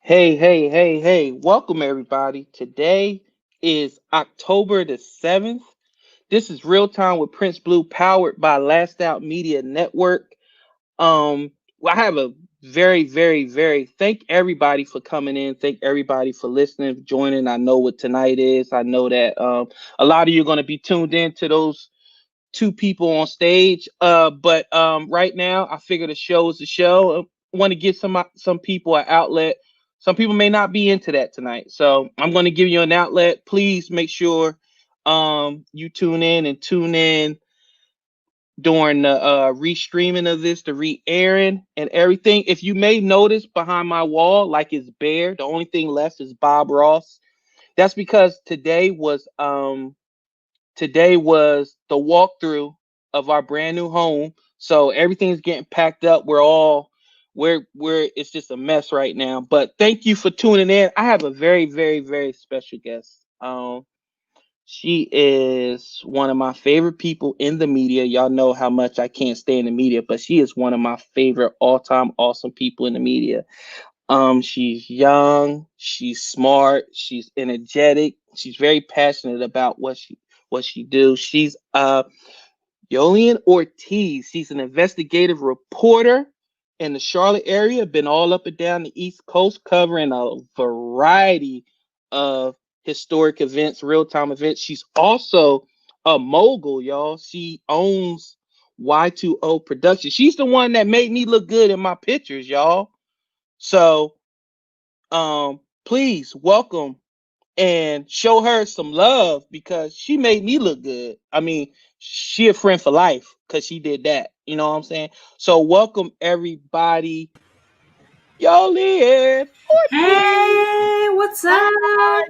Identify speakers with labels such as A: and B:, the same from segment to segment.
A: Hey, hey, hey, hey, welcome everybody. Today is October the 7th. This is Real Time with Prince Blue powered by Last Out Media Network. I have a very thank everybody for coming in. Thank everybody for listening, joining. I know what tonight is. I know that a lot of you are going to be tuned in to those two people on stage. But right now, I figure the show is the show. I want to give some people an outlet. Some people may not be into that tonight, so I'm going to give you an outlet. Please make sure you tune in during the restreaming of this, the re-airing and everything. If you may notice behind my wall, like it's bare, the only thing left is Bob Ross. That's because today was the walkthrough of our brand new home. So everything's getting packed up. We're it's just a mess right now. But thank you for tuning in. I have a very special guest. She is one of my favorite people in the media. Y'all know how much I can't stay in the media, but she is one of my favorite all-time awesome people in the media. She's young, she's smart, she's energetic, she's very passionate about what she do. She's Yolian Ortiz. She's an investigative reporter in the Charlotte area, been all up and down the East Coast covering a variety of historic events, real-time events. She's also a mogul, y'all. She owns Y2O Productions. She's the one that made me look good in my pictures, y'all. So please welcome and show her some love because she made me look good. I mean, she a friend for life because she did that. You know what I'm saying? So welcome everybody. Yoli Ortiz.
B: Hey, what's up?
A: Hi.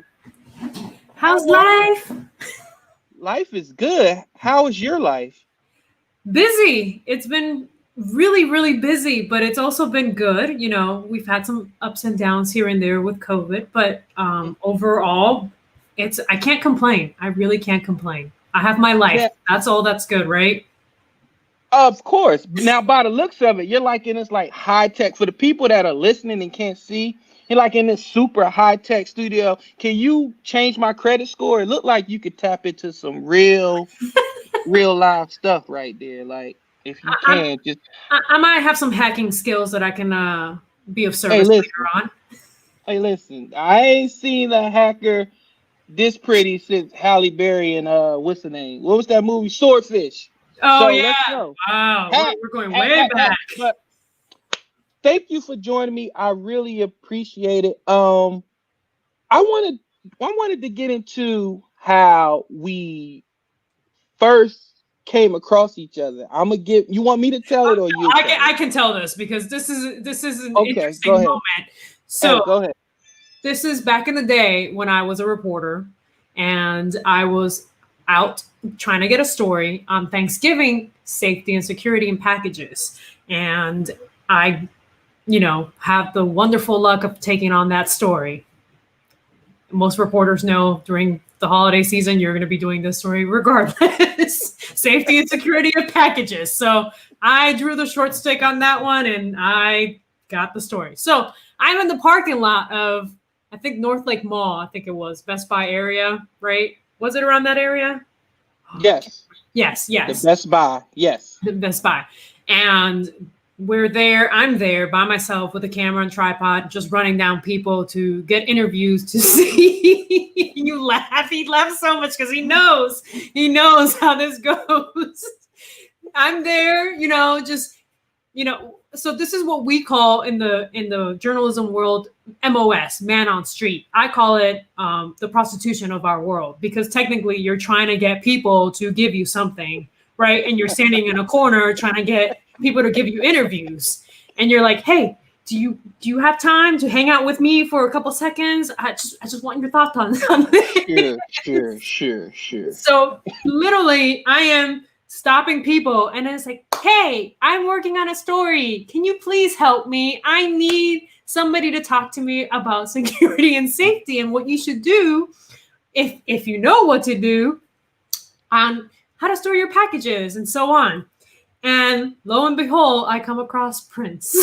B: How's
A: How are you?
B: life?
A: Life is good. How is your life?
B: Busy. It's been really busy, but it's also been good. We've had some ups and downs here and there with COVID, but overall, I can't complain. I really can't complain. I have my life.
A: Now,
B: That's all that's good, right?
A: of course. Now, by the looks of it, you're like in this like high tech. For the people that are listening and can't see, you're like in this super high tech studio. Can you change my credit score? It looked like you could tap into some real live stuff right there. Like if you
B: I,
A: can, just
B: I might have some hacking skills that I can be of
A: hey,
B: service
A: listen,
B: later on.
A: hey, listen. I ain't seen a hacker this pretty since Halle Berry and what's the name? What was that movie? Swordfish.
B: Oh
A: So
B: yeah.
A: let's go.
B: Wow. We're,
A: Hack,
B: we're going
A: hack,
B: way
A: hack, hack.
B: back.
A: But thank you for joining me. I really appreciate it. I wanted I wanted to get into how we first came across each other. I'm gonna give you want me to tell it or you'll
B: I can
A: tell
B: I
A: it?
B: can tell this because this is an
A: Okay, go
B: interesting
A: ahead.
B: moment.
A: Hey,
B: So
A: go ahead.
B: this is back in the day when I was a reporter and I was out trying to get a story on Thanksgiving safety and security in packages. And I, have the wonderful luck of taking on that story. Most reporters know during the holiday season you're going to be doing this story regardless. Safety and security of packages. So I drew the short stick on that one and I got the story. So I'm in the parking lot of, I think, North Lake Mall. I think it was Best Buy area, right? Was it around that area?
A: Yes.
B: Yes,
A: The
B: yes.
A: Best Buy. Yes.
B: The Best Buy. And I'm there by myself with a camera and tripod, just running down people to get interviews to see. You laugh. He laughs so much because he knows how this goes. I'm there, so this is what we call in the journalism world MOS, man on street. I call it the prostitution of our world because technically you're trying to get people to give you something, right? And you're standing in a corner trying to get people to give you interviews, and you're like, hey, do you have time to hang out with me for a couple seconds? I just want your thoughts on this.
A: Sure.
B: So literally, I am stopping people, and it's like, hey, I'm working on a story. Can you please help me? I need somebody to talk to me about security and safety and what you should do if you know what to do on how to store your packages and so on. And lo and behold, I come across Prince.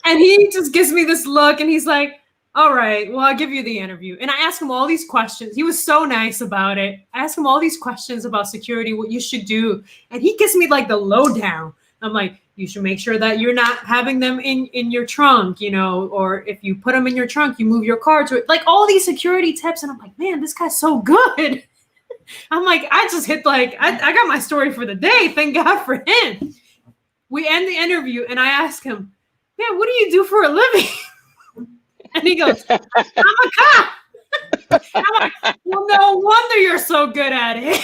B: And he just gives me this look and he's like, all right, well, I'll give you the interview. And I asked him all these questions. He was so nice about it. I asked him all these questions about security, what you should do. And he gives me like the lowdown. I'm like, you should make sure that you're not having them in your trunk, you know, or if you put them in your trunk, you move your car to it. Like all these security tips. And I'm like, man, this guy's so good. I'm like, I just hit like, I got my story for the day. Thank God for him. We end the interview and I ask him, man, what do you do for a living? And he goes, I'm a cop. I'm like, well, no wonder you're so good at it.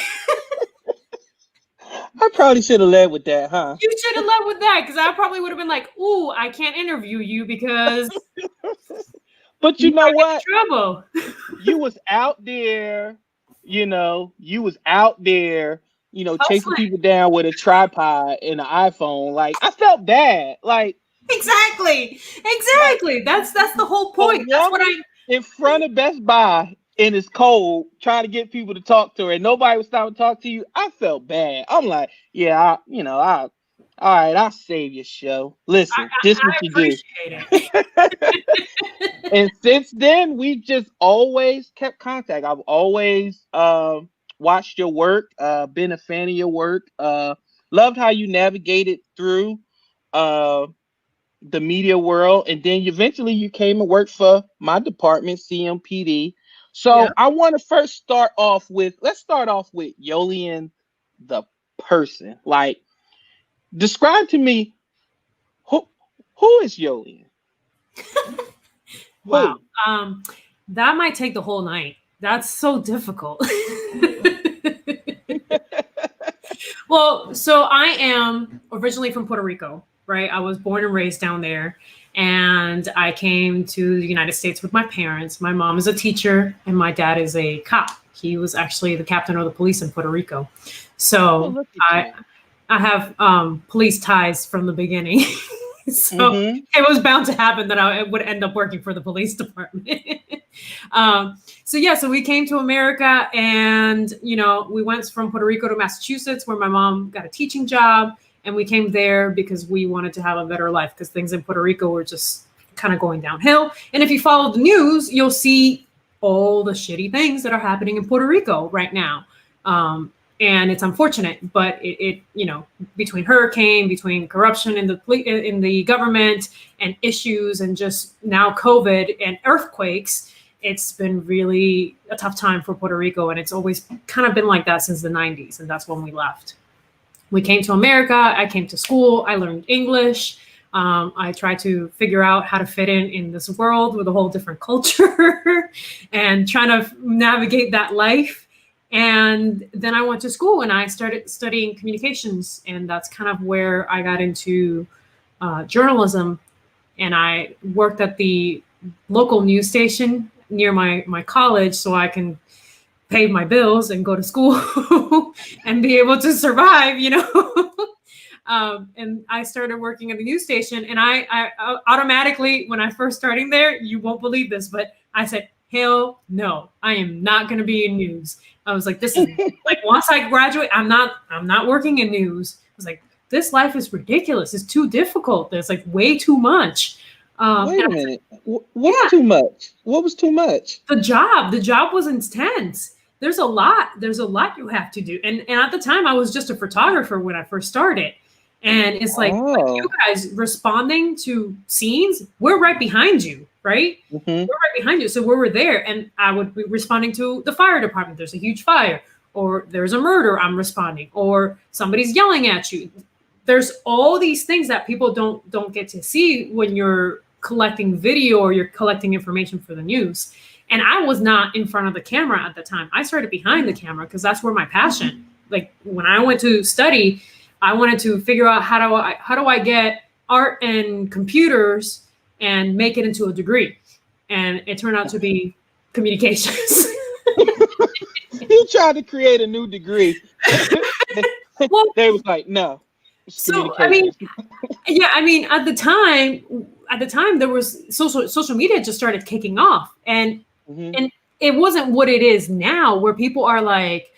A: I probably should have led with that, huh?
B: You should have led with that because I probably would have been like, ooh, I can't interview you because
A: But you know what?
B: Trouble.
A: You was out there, you know, chasing people down with a tripod and an iPhone. Like, I felt bad. Like,
B: Exactly. That's the whole point. That's what
A: in front of Best Buy and it's cold, trying to get people to talk to her, and nobody was stopping to talk to you. I felt bad. I'm like, yeah, all right, I'll save your show. Listen, this is what you do.
B: It.
A: And since then, we've just always kept contact. I've always watched your work, been a fan of your work, loved how you navigated through the media world, and then eventually you came and worked for my department, CMPD. So yeah. I want to let's start off with Yolian the person. Like, describe to me who is Yolian?
B: Wow. That might take the whole night. That's so difficult. Well, so I am originally from Puerto Rico, right? I was born and raised down there, and I came to the United States with my parents. My mom is a teacher and my dad is a cop. He was actually the captain of the police in Puerto Rico. So I have police ties from the beginning. So it was bound to happen that I would end up working for the police department. So we came to America, and, you know, we went from Puerto Rico to Massachusetts where my mom got a teaching job. And we came there because we wanted to have a better life because things in Puerto Rico were just kind of going downhill. And if you follow the news, you'll see all the shitty things that are happening in Puerto Rico right now. And it's unfortunate, but it you know, between corruption in the government and issues and just now COVID and earthquakes, it's been really a tough time for Puerto Rico. And it's always kind of been like that since the 90s. And that's when we left. We came to America. I came to school. I learned English. I tried to figure out how to fit in this world with a whole different culture and trying to navigate that life. And then I went to school and I started studying communications. And that's kind of where I got into journalism. And I worked at the local news station near my college so I can pay my bills and go to school and be able to survive, you know. And I started working at the news station, and I automatically, when I first starting there, you won't believe this, but I said, hell no, I am not going to be in news. I was like, this is like, once I graduate, I'm not working in news. I was like, this life is ridiculous. It's too difficult. There's like way too much.
A: Wait a minute. What's too much? What was too much?
B: The job was intense. There's a lot you have to do. And at the time I was just a photographer when I first started. And it's like you guys responding to scenes, we're right behind you, right? Mm-hmm. We're right behind you. So we were there, and I would be responding to the fire department. There's a huge fire, or there's a murder, I'm responding, or somebody's yelling at you. There's all these things that people don't get to see when you're collecting video or you're collecting information for the news. And I was not in front of the camera at the time. I started behind the camera because that's where my passion. Like when I went to study, I wanted to figure out how do I get art and computers and make it into a degree. And it turned out to be communications.
A: You tried to create a new degree. Well, they was like, no.
B: So I mean, at the time there was social media just started kicking off, and it wasn't what it is now, where people are like,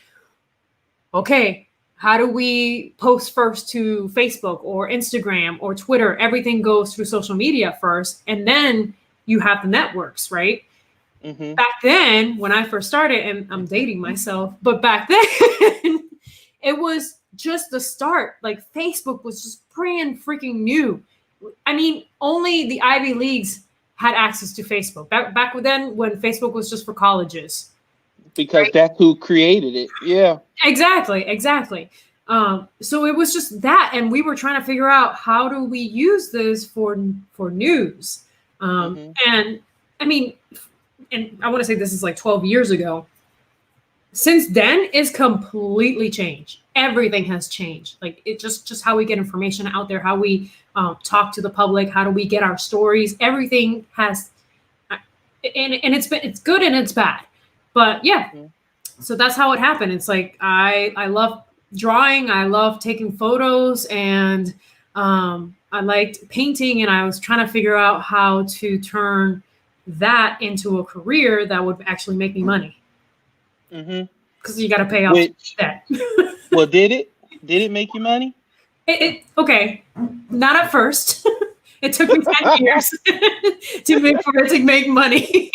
B: okay, How do we post first to Facebook or Instagram or Twitter? Everything goes through social media first, and then you have the networks, right?
A: Mm-hmm.
B: Back then, when I first started, and I'm dating myself, but back then, it was just the start. Like Facebook was just brand freaking new. I mean, only the Ivy Leagues had access to Facebook. Back then, when Facebook was just for colleges,
A: Because
B: right?
A: that's who created it. Yeah.
B: Exactly, exactly. So it was just that, and we were trying to figure out how do we use this for news.
A: Mm-hmm.
B: And I mean, and I want to say this is like 12 years ago. Since then, it's completely changed. Everything has changed. Like it just how we get information out there, how we talk to the public, how do we get our stories. Everything has, and it's good and it's bad. But yeah,
A: Mm-hmm.
B: so that's how it happened. It's like I love drawing, I love taking photos, and I liked painting, and I was trying to figure out how to turn that into a career that would actually make me money
A: Mm-hmm.
B: because you got to pay off
A: Which,
B: debt.
A: well, did it? Did it make you money?
B: Okay, not at first. It took me 10 years for it to make money.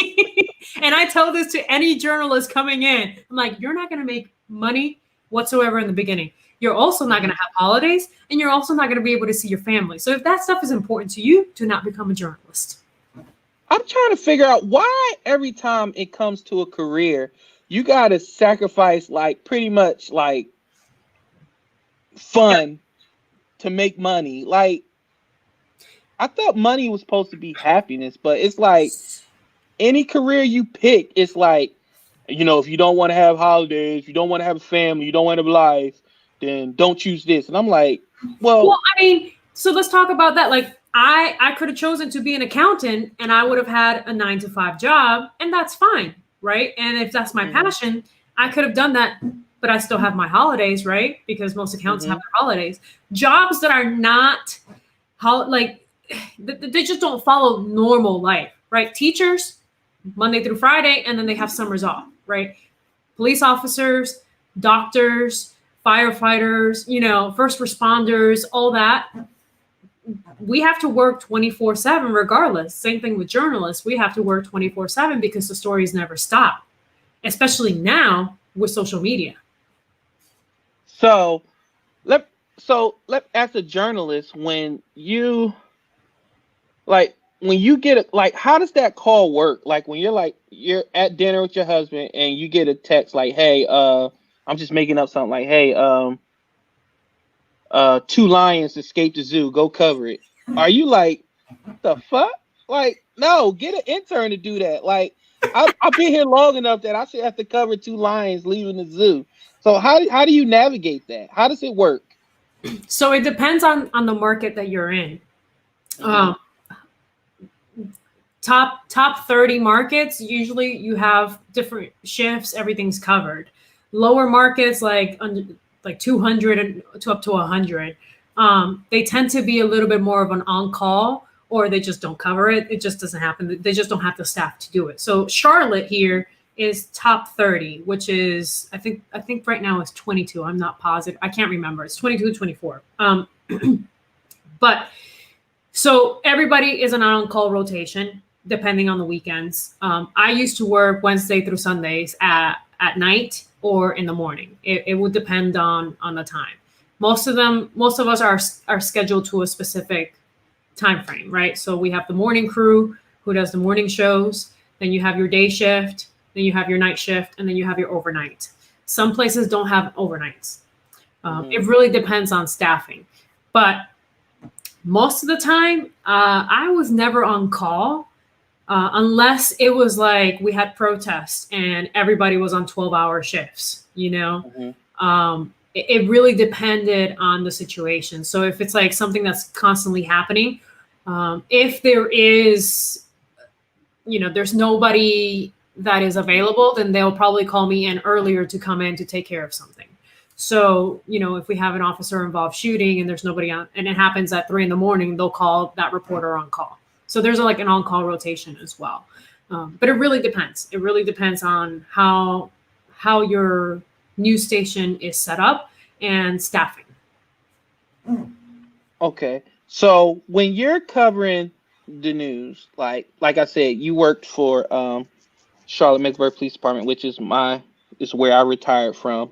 B: And I tell this to any journalist coming in. I'm like, you're not going to make money whatsoever in the beginning. You're also not going
A: Mm-hmm.
B: to have holidays, and you're also not going to be able to see your family. So if that stuff is important to you, do not become a journalist.
A: I'm trying to figure out why every time it comes to a career, you got to sacrifice like pretty much like
B: Yep.
A: fun to make money. Like I thought money was supposed to be happiness, but it's like any career you pick, it's like, if you don't want to have holidays, you don't want to have a family, you don't want to have life, then don't choose this. And I'm like,
B: Well,
A: well,
B: I mean, so let's talk about that. Like, I could have chosen to be an accountant, and I would have had a 9 to 5 job, and that's fine, right? And if that's my
A: mm-hmm,
B: passion, I could have done that, but I still have my holidays, right? Because most accountants have
A: mm-hmm,
B: their holidays. Jobs that are not like they just don't follow normal life, right? Teachers, Monday through Friday, and then they have summers off, right? Police officers, doctors, firefighters, first responders, all that. We have to work 24/7 regardless. Same thing with journalists. We have to work 24/7 because the stories never stop, especially now with social media.
A: so let let as a journalist, when you get it, like how does that call work? Like when you're at dinner with your husband and you get a text like, hey, I'm just making up something like, hey, two lions escaped the zoo, go cover it. Are you like, the fuck? Like, no, get an intern to do that. Like, I've been here long enough that I should have to cover two lions leaving the zoo. So how do you navigate that? How does it work?
B: So it depends on the market that you're in.
A: Mm-hmm.
B: Um, top 30 markets, usually you have different shifts, everything's covered. Lower markets like 200 and to up to 100, they tend to be a little bit more of an on-call, or they just don't cover it. It just doesn't happen. They just don't have the staff to do it. So Charlotte here is top 30, which is I think right now it's 22. I'm not positive, I can't remember. It's 22, 24. But so everybody is an on-call rotation depending on the weekends. I used to work Wednesday through Sundays at night or in the morning. It would depend on the time. Most of us are scheduled to a specific time frame, right? So we have the morning crew who does the morning shows. Then you have your day shift. Then you have your night shift, and then you have your overnight. Some places don't have overnights.
A: Mm-hmm.
B: It really depends on staffing, but most of the time, I was never on call unless it was like we had protests and everybody was on 12-hour shifts,
A: Mm-hmm.
B: It really depended on the situation. So if it's like something that's constantly happening, if there is, there's nobody that is available, then they'll probably call me in earlier to come in to take care of something. So, if we have an officer involved shooting and there's nobody on, and it happens at 3 in the morning, they'll call that reporter on call. So there's like an on-call rotation as well. But it really depends. It really depends on how your news station is set up and staffing.
A: Okay. So when you're covering the news, like I said, you worked for Charlotte Mecklenburg Police Department, which is where I retired from.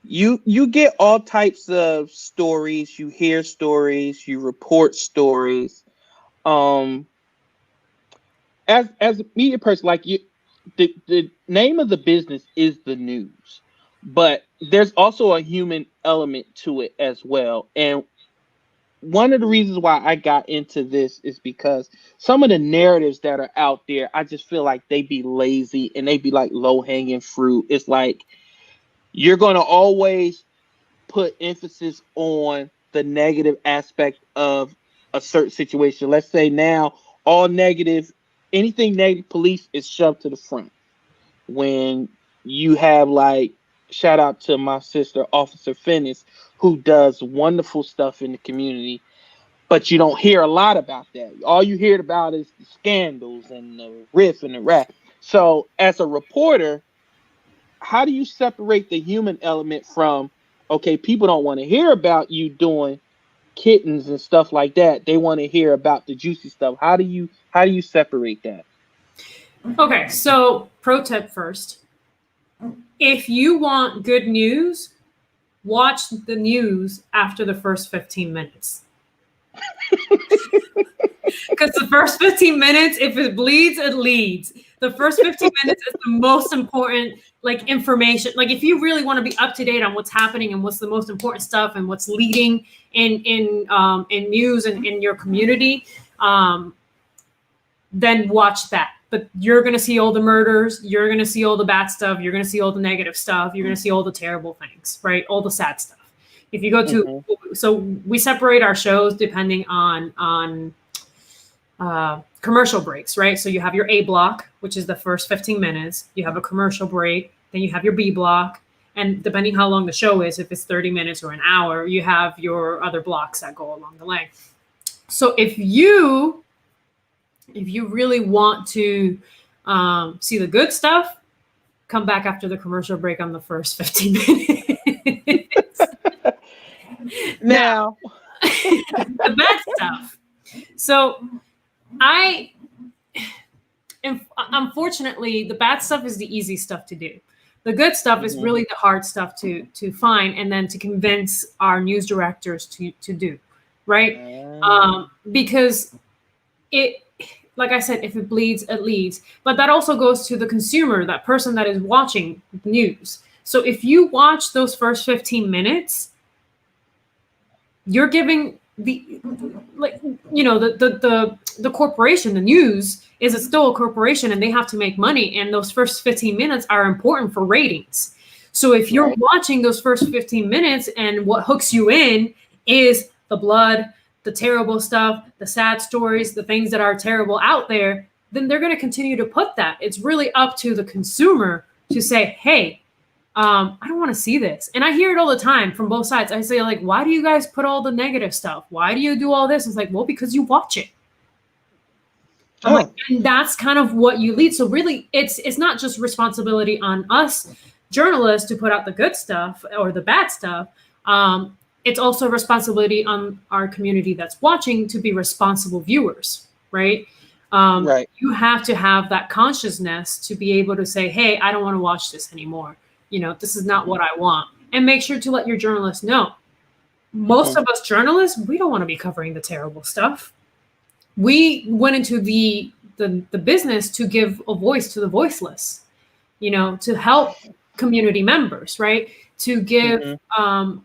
A: You get all types of stories, you hear stories, you report stories. Um as a media person, like you, the name of the business is the news, but there's also a human element to it as well. And one of the reasons why I got into this is because some of the narratives that are out there, I just feel like they be lazy and they be like low hanging fruit. It's like you're going to always put emphasis on the negative aspect of a certain situation. Let's say now all negative, anything negative police is shoved to the front. When you have like, shout out to my sister, Officer Finnis, who does wonderful stuff in the community, but you don't hear a lot about that. All you hear about is the scandals and the riff and the rap. So as a reporter, how do you separate the human element from, okay, people don't want to hear about you doing kittens and stuff like that. They want to hear about the juicy stuff. How do you separate that?
B: Okay, so pro tip first. If you want good news, watch the news after the first 15 minutes. Because the first 15 minutes, if it bleeds, it leads. The first 15 minutes is the most important, like, information. Like, if you really want to be up to date on what's happening and what's the most important stuff and what's leading in news and in your community, then watch that. But you're going to see all the murders. You're going to see all the bad stuff. You're going to see all the negative stuff. You're going to see all the terrible things, right? All the sad stuff. If you go to, so we separate our shows depending on commercial breaks, right? So you have your A block, which is the first 15 minutes. You have a commercial break. Then you have your B block. And depending how long the show is, if it's 30 minutes or an hour, you have your other blocks that go along the way. So if you really want to see the good stuff, come back after the commercial break on the first 15 minutes.
A: Now,
B: the bad stuff. So unfortunately, the bad stuff is the easy stuff to do. The good stuff is really the hard stuff to find and then to convince our news directors to do, right? Because it, like I said, if it bleeds, it leads. But that also goes to the consumer, that person that is watching news. So if you watch those first 15 minutes, you're giving the corporation, the news is still a corporation and they have to make money. And those first 15 minutes are important for ratings. So if you're watching those first 15 minutes and what hooks you in is the blood, the terrible stuff, the sad stories, the things that are terrible out there, then they're going to continue to put that. It's really up to the consumer to say, hey, I don't want to see this. And I hear it all the time from both sides. I say, like, why do you guys put all the negative stuff? Why do you do all this? It's like, well, because you watch it. Like, and that's kind of what you lead. So really, it's not just responsibility on us journalists to put out the good stuff or the bad stuff. It's also a responsibility on our community that's watching to be responsible viewers, right? You have to have that consciousness to be able to say, hey, I don't want to watch this anymore. This is not what I want. And make sure to let your journalists know. Most of us journalists, we don't want to be covering the terrible stuff. We went into the business to give a voice to the voiceless, to help community members, right? To give,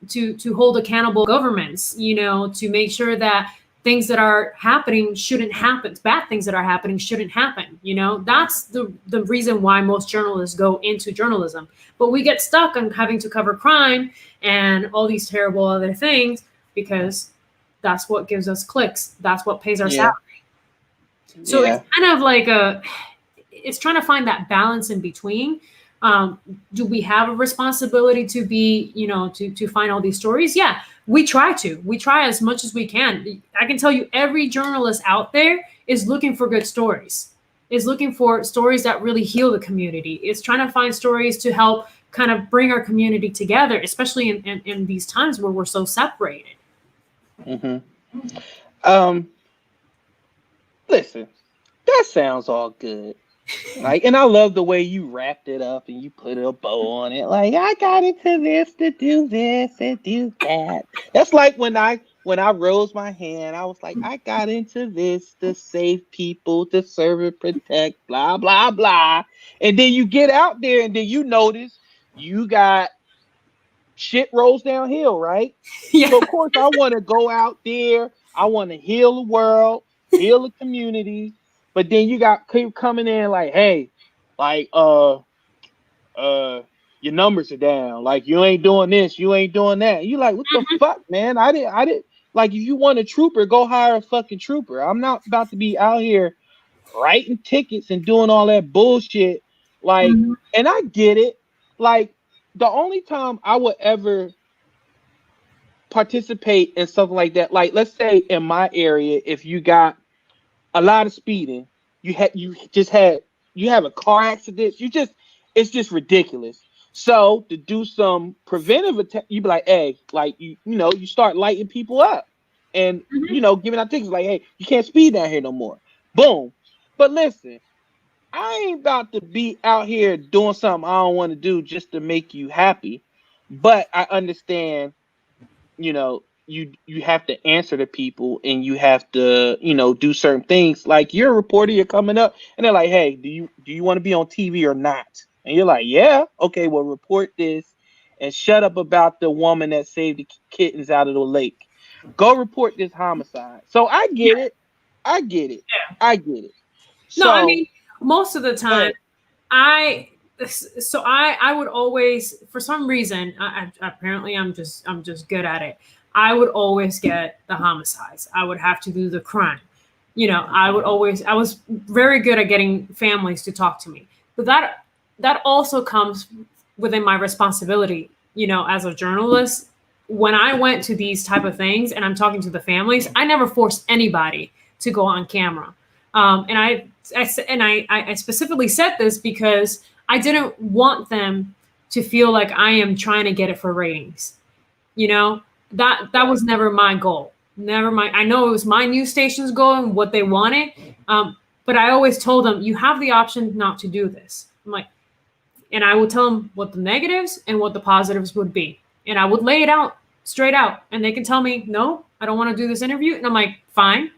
B: to hold accountable governments, to make sure that things that are happening shouldn't happen. Bad things that are happening shouldn't happen. That's the reason why most journalists go into journalism. But we get stuck on having to cover crime and all these terrible other things because that's what gives us clicks. That's what pays our salary. So it's kind of like it's trying to find that balance in between. Do we have a responsibility to be, to find all these stories? Yeah, we try as much as we can. I can tell you every journalist out there is looking for good stories, is looking for stories that really heal the community, is trying to find stories to help kind of bring our community together, especially in these times where we're so separated.
A: Hmm. Um, listen, that sounds all good. Like, and I love the way you wrapped it up and you put a bow on it. Like, I got into this to do this and do that. That's like when I rose my hand, I was like, I got into this to save people, to serve and protect, blah blah blah. And then you get out there and then you notice you got shit rolls downhill, right?
B: Yeah.
A: So of course I want to go out there. I want to heal the world, heal the community. But then you got keep coming in like, hey, like uh your numbers are down. Like you ain't doing this, you ain't doing that. You like, what the fuck, man? I didn't like if you want a trooper, go hire a fucking trooper. I'm not about to be out here writing tickets and doing all that bullshit. Like,
B: Mhm.
A: and I get it. Like, the only time I would ever participate in something like that, like let's say in my area, if you got a lot of speeding, you have a car accident, it's just ridiculous. So to do some preventive attack, you be like, hey, like you start lighting people up and
B: Mhm.
A: giving out tickets like, hey, you can't speed down here no more. Boom. But listen, I ain't about to be out here doing something I don't want to do just to make you happy. But I understand, you have to answer to people and you have to, do certain things. Like you're a reporter, you're coming up and they're like, hey, do you want to be on TV or not? And you're like, yeah, okay, well, report this and shut up about the woman that saved the kittens out of the lake. Go report this homicide. So I get
B: Yeah.
A: it. I get it.
B: Yeah.
A: I get it.
B: No, I
A: So
B: mean, most of the
A: go
B: time,
A: ahead.
B: I I would always, for some reason, apparently I'm just good at it. I would always get the homicides. I would have to do the crime. I was very good at getting families to talk to me. But that also comes within my responsibility, as a journalist. When I went to these type of things and I'm talking to the families, I never forced anybody to go on camera. And I specifically said this because I didn't want them to feel like I am trying to get it for ratings. You know, that
A: Right.
B: was never my goal. Never mind. I know it was my news station's goal and what they wanted. But I always told them, you have the option not to do this. I'm like, and I would tell them what the negatives and what the positives would be. And I would lay it out straight out. And they can tell me, no, I don't want to do this interview. And I'm like, fine,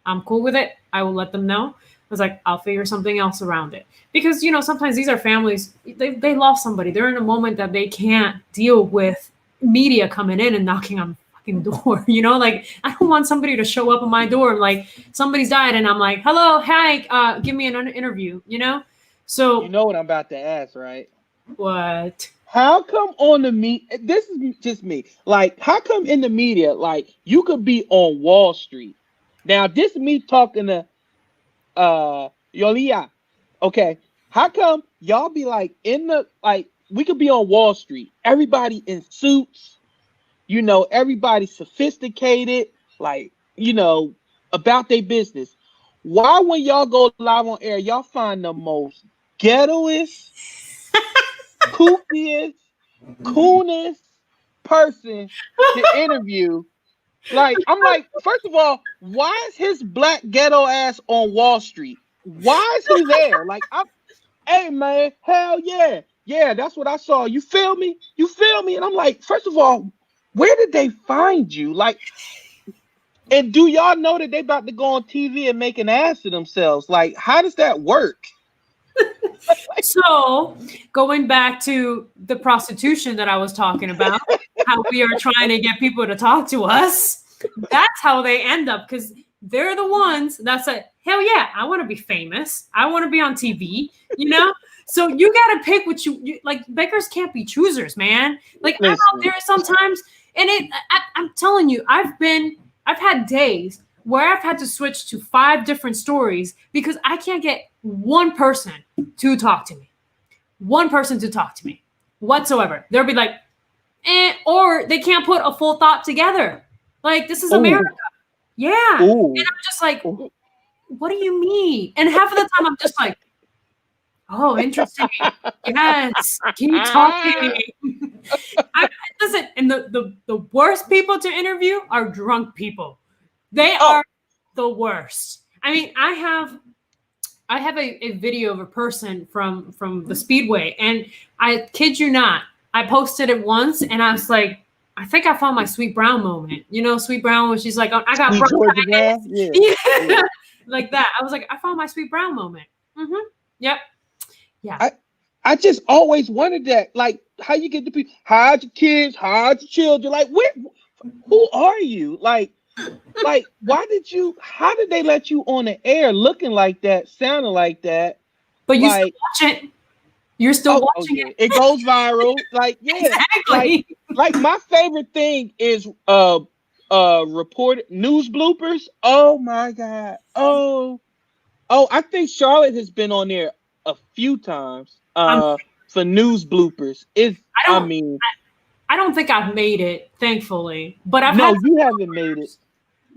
B: I'm cool with it. I will let them know. I was like, I'll figure something else around it. Because, sometimes these are families, they lost somebody. They're in a moment that they can't deal with media coming in and knocking on the fucking door. Like, I don't want somebody to show up at my door, like, somebody's died, and I'm like, hello, hi, give me an interview.
A: You
B: So,
A: know what I'm about to ask, right?
B: what?
A: How come on the this is just me. Like, how come in the media, like, you could be on Wall Street? Now, this is me talking to Yolia. Okay. How come y'all be like we could be on Wall Street, everybody in suits, everybody sophisticated, like, about their business. Why when y'all go live on air, y'all find the most ghettoest, kookiest, coolest person to interview. Like, I'm like, first of all, why is his black ghetto ass on Wall Street? Why is he there? Like, hey man, hell yeah. Yeah, that's what I saw. You feel me? You feel me? And I'm like, first of all, where did they find you? Like, and do y'all know that they about to go on TV and make an ass of themselves? Like, how does that work?
B: So, going back to the prostitution that I was talking about, how we are trying to get people to talk to us, that's how they end up, because they're the ones that say, hell yeah, I want to be famous. I want to be on TV. So you got to pick what you like. Beggars can't be choosers, man. Like, I'm out
A: Listen,
B: there sometimes, and I'm telling you, I've had days where I've had to switch to 5 different stories because I can't get one person to talk to me. One person to talk to me whatsoever. They'll be like, or they can't put a full thought together. Like, this is
A: ooh,
B: America. Yeah. And
A: ooh,
B: I'm just like,
A: ooh.
B: what do you mean? And half of the time I'm just like, Oh, interesting. Yes. Keep talking. I, listen, and the worst people to interview are drunk people. They
A: Oh,
B: are the worst. I mean, I have a video of a person from the speedway, and I kid you not, I posted it once, and I was like, I think I found my Sweet Brown moment. You know, Sweet Brown when she's like, I got
A: Sweet Georgia
B: bronchitis.
A: Brown. Yeah,
B: Yeah,
A: yeah.
B: like that. I was like, I found my Sweet Brown moment. Yep. Yeah.
A: I I just always wondered that, like, how you get the people, hide your kids, hide your children, like, where, who are you, like, why did you? How did they let you on the air looking like that, sounding like that?
B: But you still
A: Like,
B: watch it. You're still
A: oh
B: watching
A: yeah,
B: it.
A: it goes viral. Like, yeah, like
B: Exactly.
A: like my favorite thing is report news bloopers. Oh my god. Oh, I think Charlotte has been on there a few times.
B: I'm,
A: For news bloopers. Is
B: I
A: I
B: don't
A: mean,
B: I don't think I've made it, thankfully. But
A: no, you haven't made it.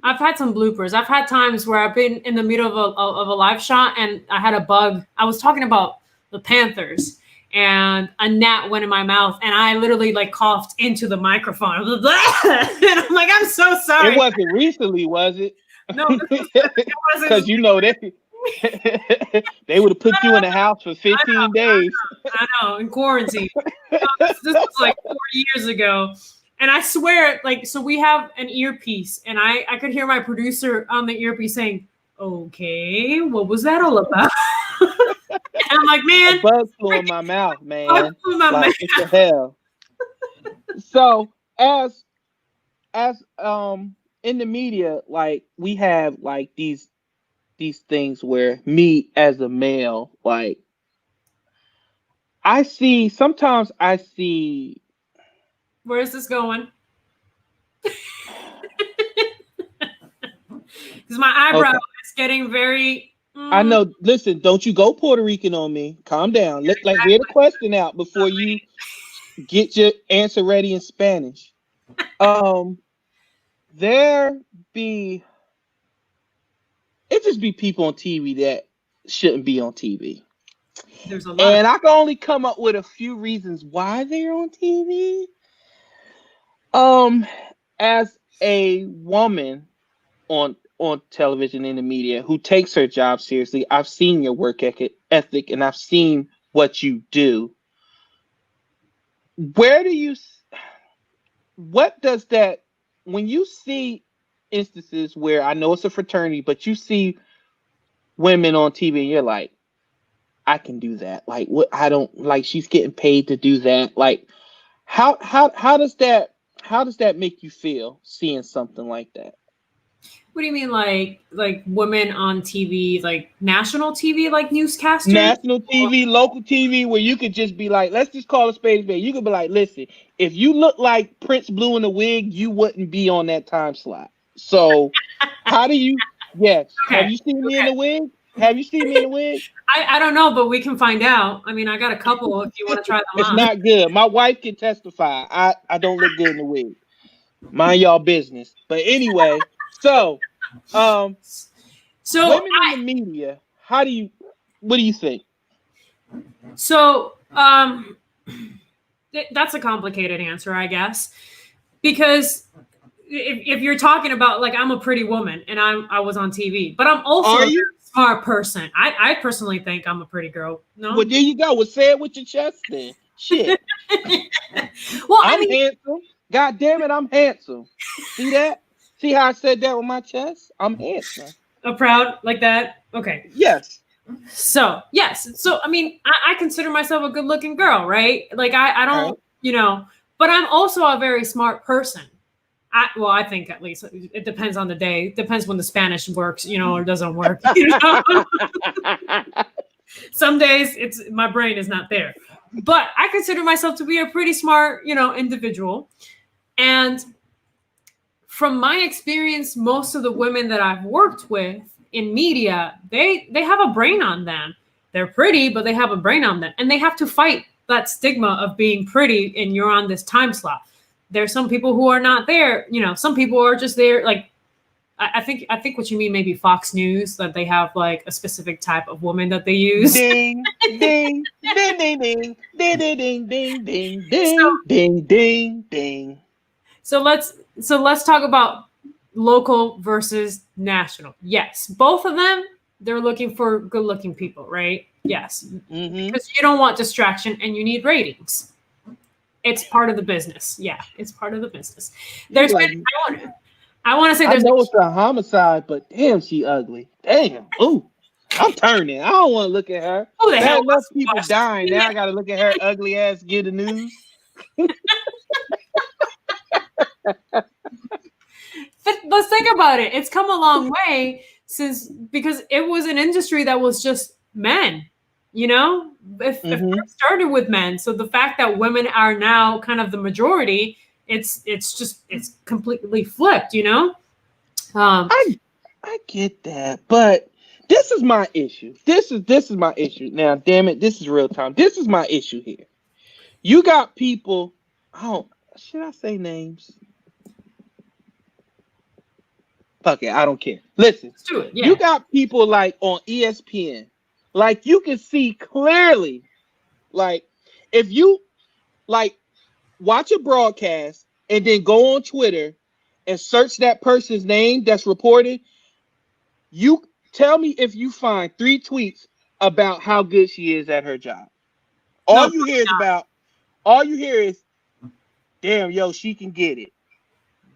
B: I've had some bloopers. I've had times where I've been in the middle of a live shot and I had a bug. I was talking about the Panthers and a gnat went in my mouth and I literally like coughed into the microphone. And I'm like, I'm so
A: It
B: sorry.
A: wasn't recently, was it?
B: No, it
A: Because
B: wasn't.
A: you know they they would have put you in the house for
B: I
A: 15 days.
B: know, in quarantine. This was like 4 years ago. And I swear, like, so we have an earpiece, and I could hear my producer on the earpiece saying, okay, what was that all about? And I'm like,
A: A
B: man,
A: bug flew in my mouth,
B: fuck
A: man.
B: through my
A: Like,
B: mouth.
A: what the hell? So as in the media, like, we have like these things where me as a male, like, sometimes I see.
B: Where is this going? Because my eyebrow
A: Okay,
B: is getting very.
A: I know. Listen, don't you go Puerto Rican on me. Calm down. Let hear the question out before you get your answer ready in Spanish. Um, there be it just be people on TV that shouldn't be on TV.
B: There's a lot of.
A: And I can only come up with a few reasons why they're on TV. Um, as a woman on television in the media who takes her job seriously, I've seen your work ethic and I've seen what you do. Where do you what does that, when you see instances where, I know it's a fraternity, but you see women on TV and you're like, I can do that. Like, what? I don't, like, she's getting paid to do that. Like, how does that make you feel seeing something like that?
B: What do you mean, like women on TV, like national TV, like newscasters?
A: National TV, local TV, where you could just be like, let's just call a spade a spade. You could be like, listen, if you look like Prince Blue in a wig, you wouldn't be on that time slot. So, how do you? Yes, have
B: Okay.
A: you seen me in the wig? Have you seen me in the wig?
B: I don't know, but we can find out. I mean, I got a couple if you want to try them
A: It's
B: on.
A: not good. My wife can testify. I don't look good in the wig. Mind y'all business. But anyway, so um
B: So
A: women in the media, what do you think?
B: so that's a complicated answer, I guess, because if you're talking about, like, I'm a pretty woman and I was on TV, but I'm also
A: Are
B: a very
A: you?
B: smart person. I personally think I'm a pretty girl. No.
A: Well, there you go. Well, say it with your chest then. Shit.
B: Well, I
A: I'm
B: mean,
A: handsome. God damn it, I'm handsome. See that? See how I said that with my chest? I'm handsome.
B: I'm proud like that. Okay.
A: Yes.
B: So yes, so I mean, I consider myself a good-looking girl, right? Like I
A: All right.
B: don't, but I'm also a very smart person. I think, at least it depends on the day. It depends when the Spanish works, or doesn't work. Some days my brain is not there, but I consider myself to be a pretty smart, individual. And from my experience, most of the women that I've worked with in media, they have a brain on them. They're pretty, but they have a brain on them, and they have to fight that stigma of being pretty and you're on this time slot. There's some people who are not there. Some people are just there, like, I think what you mean maybe Fox News, that they have like a specific type of woman that they use.
A: Ding, ding, ding, ding, ding, ding, ding, ding, ding,
B: So
A: ding, ding, ding, ding.
B: so let's talk about local versus national. Yes, both of them, they're looking for good looking people, right? Yes,
A: Mm-hmm.
B: because you don't want distraction and you need ratings. It's part of the business. Yeah, it's part of the business.
A: You
B: There's been
A: like,
B: I want to say
A: I
B: there's been,
A: know it's a homicide, but damn, she ugly. Damn. Ooh, I'm turning. I don't want to look at her.
B: who the hell
A: Bad enough
B: wants to
A: people
B: watch
A: dying. Now
B: this?
A: I got to look at her ugly ass give the news.
B: But let's think about it. It's come a long way since, because it was an industry that was just men. You know, if it
A: Mm-hmm.
B: started with men, so the fact that women are now kind of the majority, it's completely flipped. You know, um,
A: I get that, but this is my issue. This is my issue. Now, damn it, this is real time. This is my issue here. You got people. Oh, should I say names? Fuck it, I don't care. Listen,
B: let's do it.
A: you
B: Yeah.
A: got people like on ESPN. Like you can see clearly. Like if you like watch a broadcast and then go on Twitter and search that person's name that's reported, you tell me if you find 3 tweets about how good she is at her job.
B: No.
A: All you hear is, damn, yo, she can get it.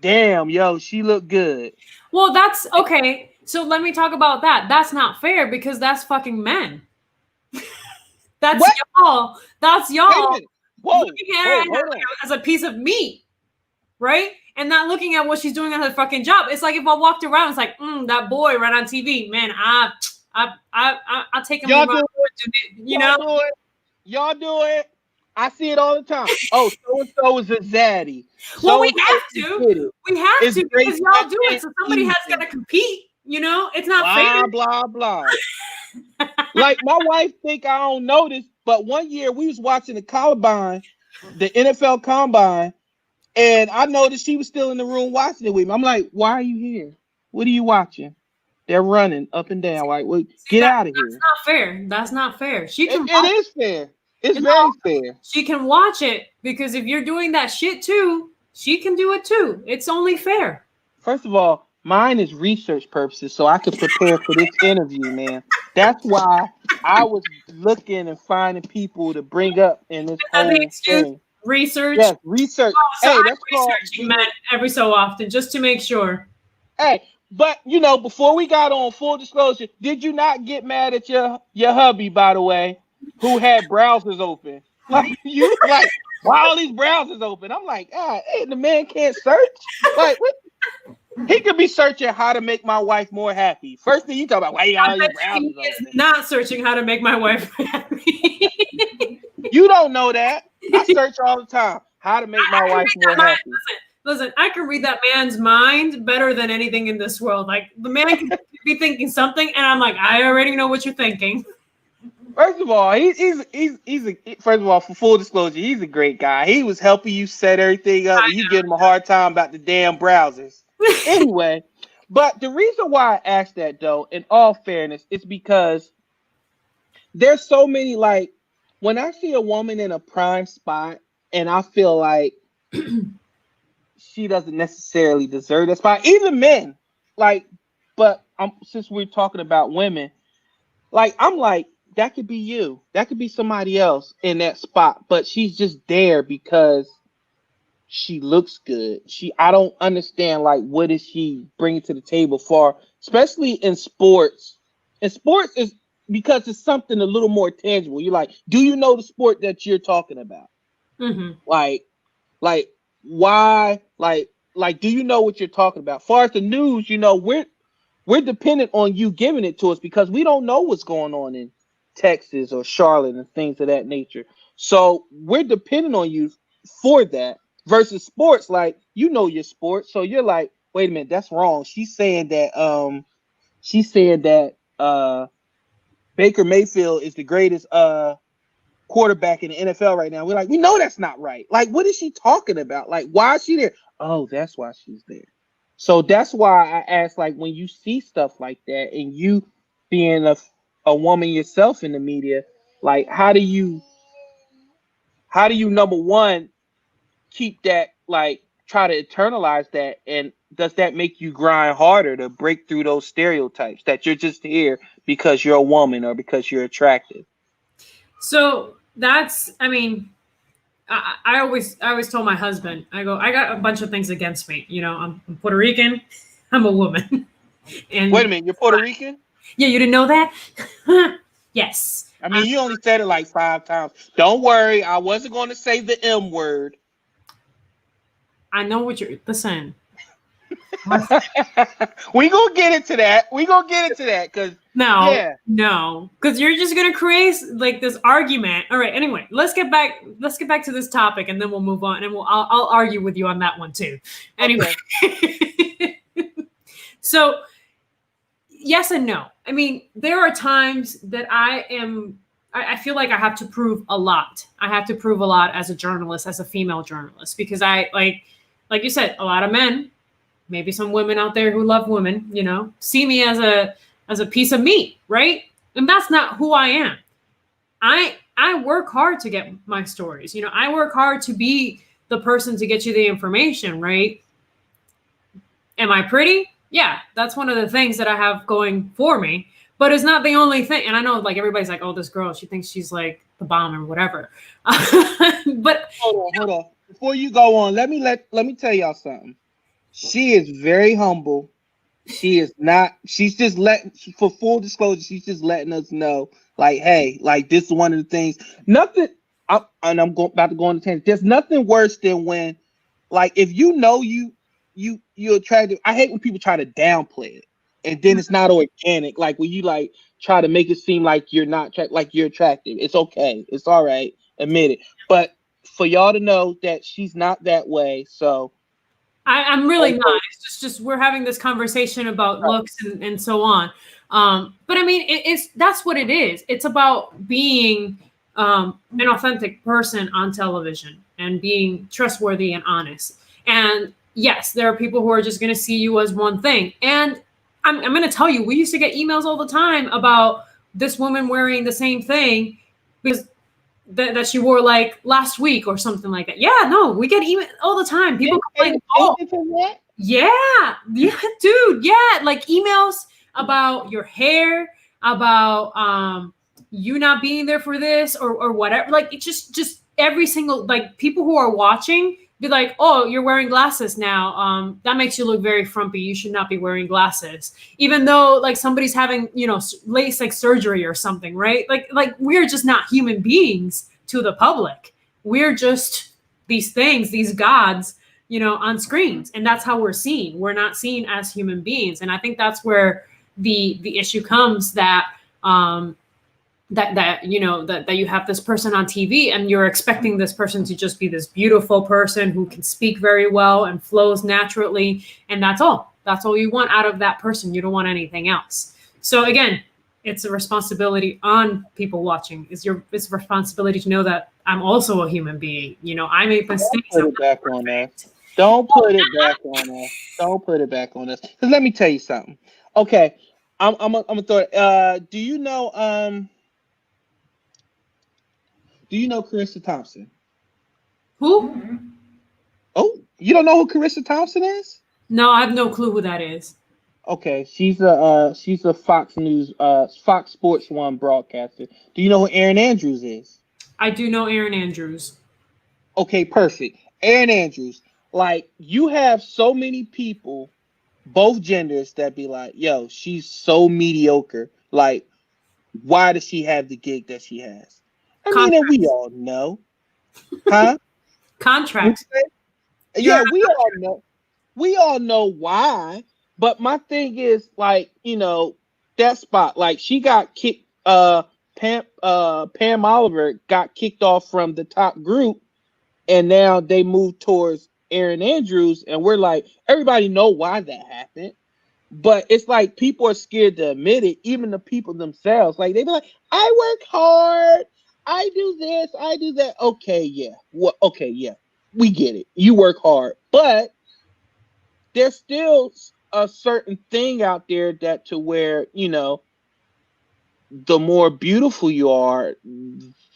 A: Damn, yo, she look good.
B: Well, that's okay. So let me talk about that. That's not fair because that's fucking men. That's
A: What?
B: y'all. That's
A: Wait a
B: y'all
A: minute. Whoa,
B: looking at
A: whoa,
B: her
A: hold on.
B: as a piece of meat, right? And not looking at what she's doing at her fucking job. It's like if I walked around, it's like, that boy right on TV, man. I take him
A: Y'all
B: around,
A: do it.
B: you know.
A: Y'all do it. Y'all do it. I see it all the time. Oh, so and so is a zaddy.
B: Well,
A: So
B: we
A: and so
B: have to.
A: did it.
B: We have
A: It's
B: to
A: great
B: because y'all do it.
A: content
B: So somebody has got
A: evening.
B: to compete. You know, it's not fair.
A: Blah blah blah. Like my wife think I don't notice, but one year we was watching the combine, the NFL combine, and I noticed she was still in the room watching it with me. I'm like, why are you here? What are you watching? They're running up and down. Like, well,
B: See,
A: get out of
B: that's
A: here.
B: not fair. That's not fair. She can
A: It
B: watch
A: is fair. It's
B: it.
A: very fair.
B: She can watch it because if you're doing that shit too, she can do it too. It's only fair.
A: First of all, mine is research purposes, so I could prepare for this interview, man. That's why I was looking and finding people to bring up in this
B: Is that the
A: whole
B: excuse?
A: thing.
B: Research.
A: Yes, research.
B: Oh, so
A: Hey,
B: I'm
A: that's called
B: researching
A: being.
B: men every so often just to make sure.
A: Hey, but before we got on full disclosure, did you not get mad at your hubby, by the way, who had browsers open? Like you was like, why all these browsers open? I'm like, hey, the man can't search. Like, what? He could be searching how to make my wife more happy. First thing you talk about, why you got
B: I
A: all these
B: bet you he
A: browsers
B: is
A: open?
B: not searching how to make my wife happy.
A: You don't know that. I search all the time how to make my
B: I can
A: wife
B: read
A: more
B: that mind.
A: happy.
B: Listen, I can read that man's mind better than anything in this world. Like the man can be thinking something, and I'm like, I already know what you're thinking.
A: First of all, first of all, for full disclosure, he's a great guy. He was helping you set everything up, and you give him a hard time about the damn browsers. Anyway, but the reason why I asked that, though, in all fairness, is because there's so many, like, when I see a woman in a prime spot, and I feel like she doesn't necessarily deserve that spot, even men, like, but since we're talking about women, like, I'm like, that could be you. That could be somebody else in that spot, but she's just there because she looks good. I don't understand, like, what is she bringing to the table for, especially in sports. And sports is because it's something a little more tangible. You're like, do you know the sport that you're talking about?
B: Mm-hmm.
A: Like why? Like, do you know what you're talking about? As far as the news, we're dependent on you giving it to us because we don't know what's going on in Texas or Charlotte and things of that nature. So we're dependent on you for that versus sports. Like, your sports. So you're like, wait a minute, that's wrong. She's saying that Baker Mayfield is the greatest quarterback in the NFL right now. We're like, we know that's not right. Like, what is she talking about? Like, why is she there? Oh, that's why she's there. So that's why I ask, like, when you see stuff like that, and you being a woman yourself in the media, like, how do you number one keep that, like, try to internalize that, and does that make you grind harder to break through those stereotypes that you're just here because you're a woman or because you're attractive?
B: So that's, I mean, I always told my husband, I go, I got a bunch of things against me. You know, I'm Puerto Rican, I'm a woman,
A: Wait a
B: and
A: minute, you're Puerto Rican?
B: yeah, you didn't know that? Yes.
A: I mean, you only said it like 5 times. Don't worry, I wasn't going to say the M word.
B: I know what you're. Listen,
A: We gonna get into that. We gonna get into that because
B: no,
A: yeah.
B: no, because you're just gonna create like this argument. All right. Anyway, let's get back. Let's get back to this topic, and then we'll move on, and I'll argue with you on that one too. Anyway,
A: Okay.
B: so yes and no. I mean, there are times that I feel like I have to prove a lot. I have to prove a lot as a journalist, as a female journalist, because I like you said, a lot of men, maybe some women out there who love women, you know, see me as a piece of meat, right? And that's not who I am. I work hard to get my stories. You know, I work hard to be the person to get you the information, right? Am I pretty? Yeah, that's one of the things that I have going for me. But it's not the only thing. And I know, like, everybody's like, "Oh, this girl, she thinks she's like the bomb or whatever." But
A: Hold on. Before you go on, let me tell y'all something. She is very humble. She is not. She's just letting, for full disclosure, she's just letting us know, like, hey, like, this is one of the things. Nothing. About to go on the tangent. There's nothing worse than when, like, if you know you're attractive. I hate when people try to downplay it, and then it's not organic. Like when you, like, try to make it seem like you're not like you're attractive. It's okay. It's all right. Admit it. But for y'all to know that she's not that way, so
B: I'm really not. It's just we're having this conversation about looks and so on. But I mean, it's that's what it is. It's about being an authentic person on television and being trustworthy and honest. And yes, there are people who are just going to see you as one thing. And I'm going to tell you, we used to get emails all the time about this woman wearing the same thing because that she wore like last week or something like that. Yeah, no, we get email all the time. People complain. Oh, yeah, dude, yeah, like emails about your hair, about you not being there for this or whatever. Like it's just every single, like, people who are watching be like, "Oh, you're wearing glasses now. That makes you look very frumpy. You should not be wearing glasses." Even though like somebody's having, you know, LASIK surgery or something, right? Like we're just not human beings to the public. We're just these things, these gods, you know, on screens, and that's how we're seen. We're not seen as human beings, and I think that's where the issue comes, that that you know that you have this person on TV and you're expecting this person to just be this beautiful person who can speak very well and flows naturally, and that's all you want out of that person. You don't want anything else. So again, it's a responsibility on people watching. It's a responsibility to know that I'm also a human being. You know, I make mistakes.
A: Put it back on us. Don't put it back on us. Don't put it back on us. Because let me tell you something. Okay, I'm gonna throw it. Do you know Carissa Thompson?
B: Who?
A: Oh, you don't know who Carissa Thompson is?
B: No, I have no clue who that is.
A: Okay, she's a Fox News, Fox Sports One broadcaster. Do you know who Erin Andrews is?
B: I do know Erin Andrews.
A: Okay, perfect. Erin Andrews. Like, you have so many people, both genders, that be like, yo, she's so mediocre. Like, why does she have the gig that she has? I mean, and we all know. Huh?
B: Contracts.
A: Yeah, we all know. We all know why. But my thing is, like, you know, that spot, like, she got kicked, Pam Oliver got kicked off from the top group, and now they moved towards Erin Andrews, and we're like, everybody know why that happened. But it's like people are scared to admit it, even the people themselves. Like, they be like, I work hard, I do this, I do that. Okay, yeah. Well, okay, yeah. We get it. You work hard. But there's still a certain thing out there that to where, the more beautiful you are,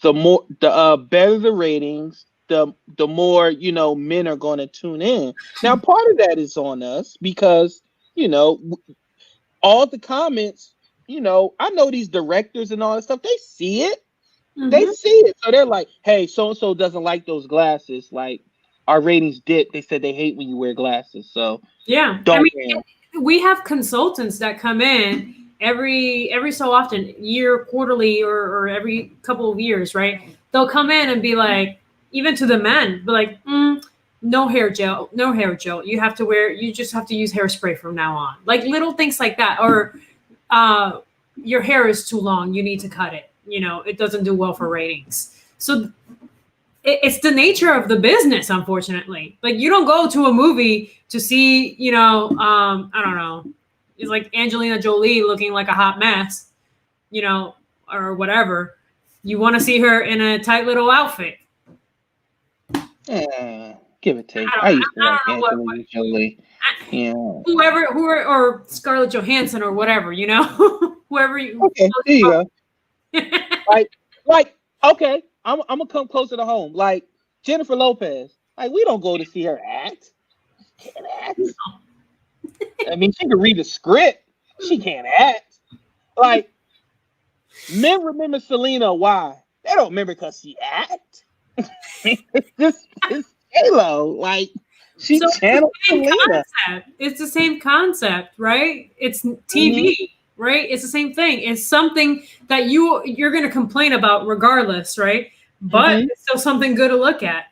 A: the better the ratings, the more, men are going to tune in. Now, part of that is on us because, you know, all the comments, I know these directors and all that stuff, they see it. They see it. So they're like, hey, so and so doesn't like those glasses. Like, our ratings dip. They said they hate when you wear glasses. So
B: Yeah.
A: don't
B: We have consultants that come in every so often, year, quarterly, or every couple of years, right? They'll come in and be like, even to the men, be like, no hair gel, no hair gel. You just have to use hairspray from now on. Like little things like that. Or your hair is too long, you need to cut it. It doesn't do well for ratings. So it's the nature of the business, unfortunately. Like you don't go to a movie to see, I don't know, it's like Angelina Jolie looking like a hot mess, or whatever. You want to see her in a tight little outfit.
A: Give it take. I used to like Angelina Jolie.
B: Whoever, or Scarlett Johansson or whatever, whoever you.
A: Okay, there you go. like, okay, I'm gonna come closer to home. Like Jennifer Lopez. Like we don't go to see her act. She can't act. I mean, she can read a script. She can't act. Like men remember Selena. Why? They don't remember because she act. it's J-Lo. Like she channeled Selena.
B: It's the same concept, right? It's TV. Right? It's the same thing. It's something that you're going to complain about regardless, right? But it's still something good to look at.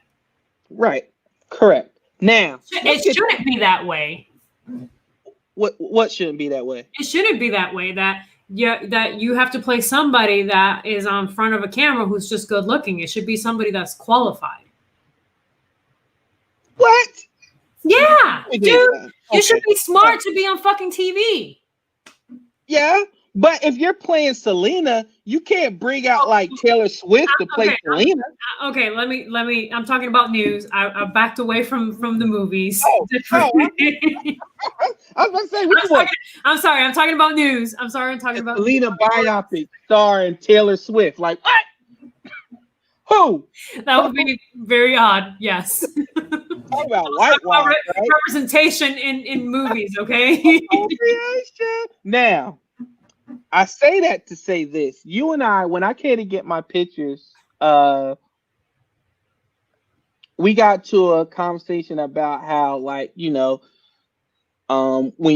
A: Right. Correct. Now,
B: it shouldn't be that way.
A: What shouldn't be that way?
B: It shouldn't be that way that you have to play somebody that is on front of a camera who's just good looking. It should be somebody that's qualified.
A: What?
B: Yeah, dude. Okay. You should be smart to be on fucking TV.
A: Yeah, but if you're playing Selena, you can't bring out like Taylor Swift to play Selena.
B: Okay, let me. I'm talking about news. I backed away from the movies.
A: I was going to say, which one?
B: I'm sorry. I'm talking about news. I'm sorry. I'm talking about
A: Selena biopic starring Taylor Swift. Like what? Who?
B: That would be very odd. Yes.
A: Talk about whitewash, right?
B: Representation in movies. Okay.
A: Now, I say that to say this. You and I, when I came to get my pictures, we got to a conversation about how, like, when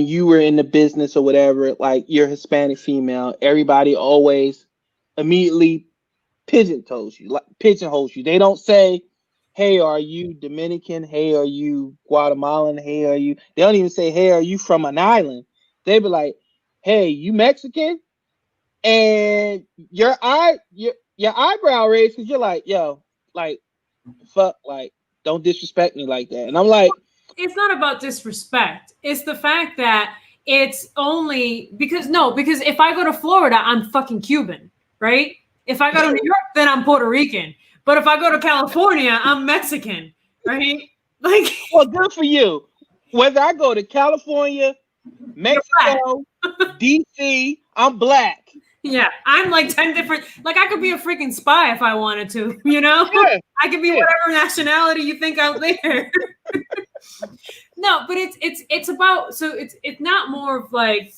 A: you were in the business or whatever, like you're Hispanic female, everybody always immediately pigeonholes you. They don't say, hey, are you Dominican? Hey, are you Guatemalan? Hey, are you? They don't even say, hey, are you from an island? They be like, hey, you Mexican? And your eyebrow raised because you're like, yo, like, fuck, like, don't disrespect me like that. And I'm like,
B: it's not about disrespect. It's the fact that it's only because if I go to Florida, I'm fucking Cuban, right? If I go to New York, then I'm Puerto Rican. But if I go to California, I'm Mexican, right? Like,
A: well, good for you. Whether I go to California, Mexico, DC, I'm black.
B: Yeah, I'm like 10 different. Like, I could be a freaking spy if I wanted to. Yeah. I could be whatever nationality you think out there. No, but it's about. So it's not more of like.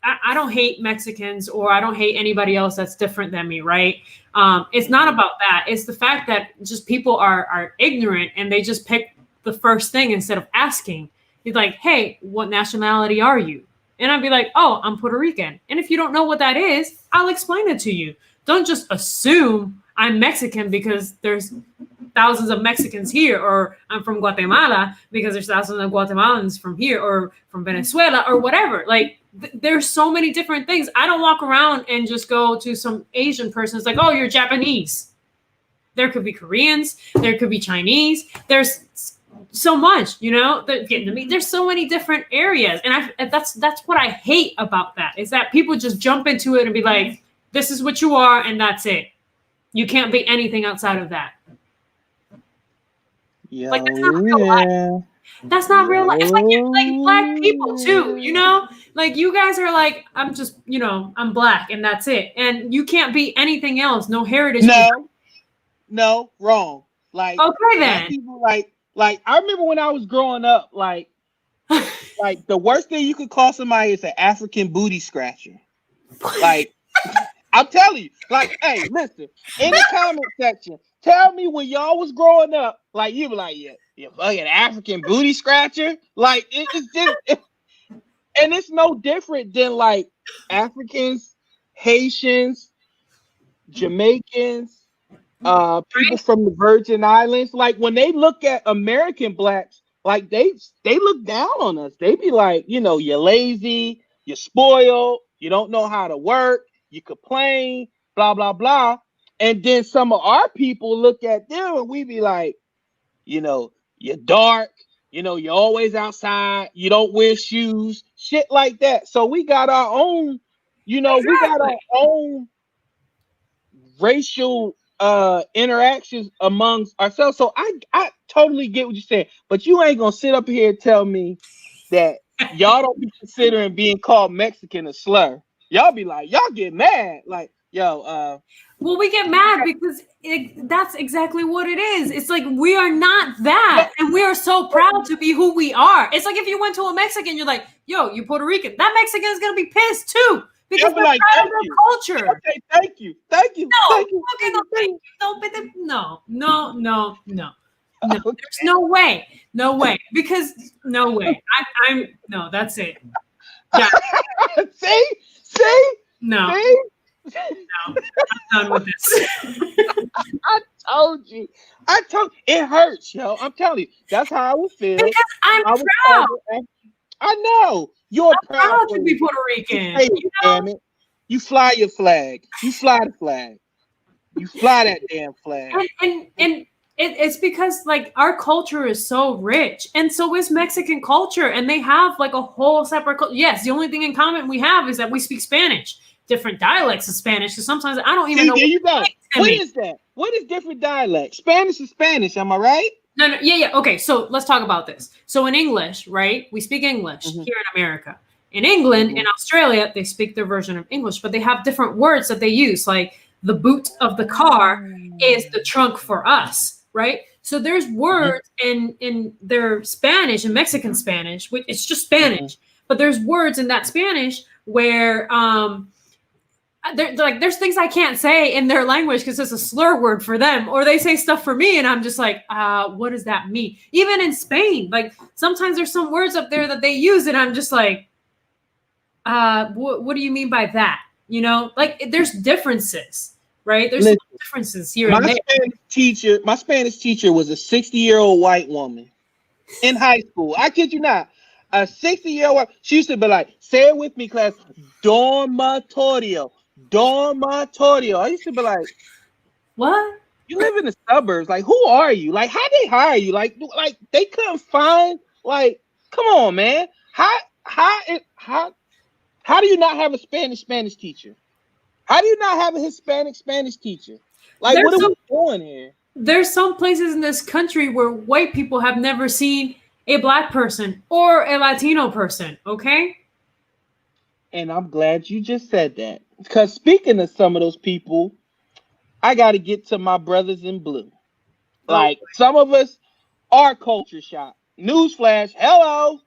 B: I don't hate Mexicans or I don't hate anybody else that's different than me, right? It's not about that. It's the fact that just people are ignorant and they just pick the first thing instead of asking. He's like, hey, what nationality are you? And I'd be like, oh, I'm Puerto Rican. And if you don't know what that is, I'll explain it to you. Don't just assume I'm Mexican because there's thousands of Mexicans here, or I'm from Guatemala because there's thousands of Guatemalans from here, or from Venezuela, or whatever. Like, there's so many different things. I don't walk around and just go to some Asian person. It's like, oh, you're Japanese. There could be Koreans. There could be Chinese. There's so much, there's so many different areas. And that's what I hate about that, is that people just jump into it and be like, this is what you are. And that's it. You can't be anything outside of that.
A: Yeah.
B: Like, that's not real life. That's not real life. It's like black people too, you know? Like you guys are like, I'm just, I'm black and that's it. And you can't be anything else. No heritage.
A: No, wrong. Like
B: Okay
A: black
B: then.
A: people, like I remember when I was growing up, like the worst thing you could call somebody is an African booty scratcher. Like I'm telling you, like, hey, listen, in the comment section, tell me when y'all was growing up, like you were like, yeah, you fucking African booty scratcher. Like it's just, and it's no different than like Africans, Haitians, Jamaicans, people
B: Right?
A: from the Virgin Islands. Like when they look at American blacks, like they look down on us. They be like, you're lazy, you're spoiled, you don't know how to work, you complain, blah blah blah. And then some of our people look at them and we be like, you're dark, you're always outside, you don't wear shoes, shit like that. So we got our own, we got
B: Exactly.
A: our own racial interactions amongst ourselves. So I totally get what you're saying, but you ain't gonna sit up here and tell me that y'all don't be considering being called Mexican a slur. Y'all be like, y'all get mad, like, yo,
B: Well, we get mad because that's exactly what it is. It's like we are not that, and we are so proud to be who we are. It's like if you went to a Mexican, you're like, "Yo, you Puerto Rican." That Mexican is gonna be pissed too because
A: they'll be
B: they're
A: like,
B: proud of
A: thank
B: their
A: you.
B: culture.
A: Okay, thank you, thank you,
B: No,
A: thank you,
B: okay,
A: thank
B: no,
A: you,
B: thank
A: thank
B: you. No, but no, no, no, no, no.
A: you.
B: There's no way, no way, because no way. I'm no. That's it. Yeah,
A: Okay. See,
B: no,
A: see.
B: no. I'm done with this.
A: I told you. It hurts, yo. I'm telling you. That's how I would feel.
B: Because I'm
A: I was
B: proud.
A: called. I know. You're
B: I'm
A: proud
B: proud to
A: Puerto
B: be
A: Rican.
B: Puerto
A: You
B: Rican.
A: say it, damn it. You fly your flag. You fly the flag. You fly that damn flag.
B: It's because like our culture is so rich, and so is Mexican culture, and they have like a whole separate. Yes, the only thing in common we have is that we speak Spanish, different dialects of Spanish. So sometimes I don't even
A: See,
B: know
A: there
B: what
A: you go.
B: to
A: What
B: me.
A: is that? What is different dialect? Spanish is Spanish, am I right?
B: No, no, yeah, yeah. Okay, so let's talk about this. So in English, right? We speak English
A: Mm-hmm,
B: here in America. In England, in
A: mm-hmm.
B: Australia, they speak their version of English, but they have different words that they use. Like the boot of the car is the trunk for us, right? So there's
A: Mm-hmm,
B: words in their Spanish and Mexican Spanish, which it's just
A: mm-hmm.
B: Spanish, but there's words in that Spanish where there's things I can't say in their language because it's a slur word for them, or they say stuff for me, and I'm just like, what does that mean? Even in Spain, like sometimes there's some words up there that they use, and I'm just like, what do you mean by that? Like there's differences, right? There's
A: Listen,
B: little differences here
A: my
B: and there.
A: Spanish teacher was a 60-year-old white woman in high school. I kid you not. A 60-year-old. She used to be like, say it with me, class. Dormitorio. Dormitorio. I used to be like,
B: What?
A: you live in the suburbs. Like, who are you? Like, how they hire you? Like they couldn't find. Like, come on, man. How do you not have a Spanish teacher? How do you not have a Hispanic Spanish teacher? Like, what
B: There's
A: are
B: some
A: we doing here?
B: there's some places in this country where white people have never seen a black person or a Latino person. Okay.
A: And I'm glad you just said that. Because speaking of some of those people, I got to get to my brothers in blue.
B: Oh,
A: Like, some of us are culture shock. Newsflash, hello.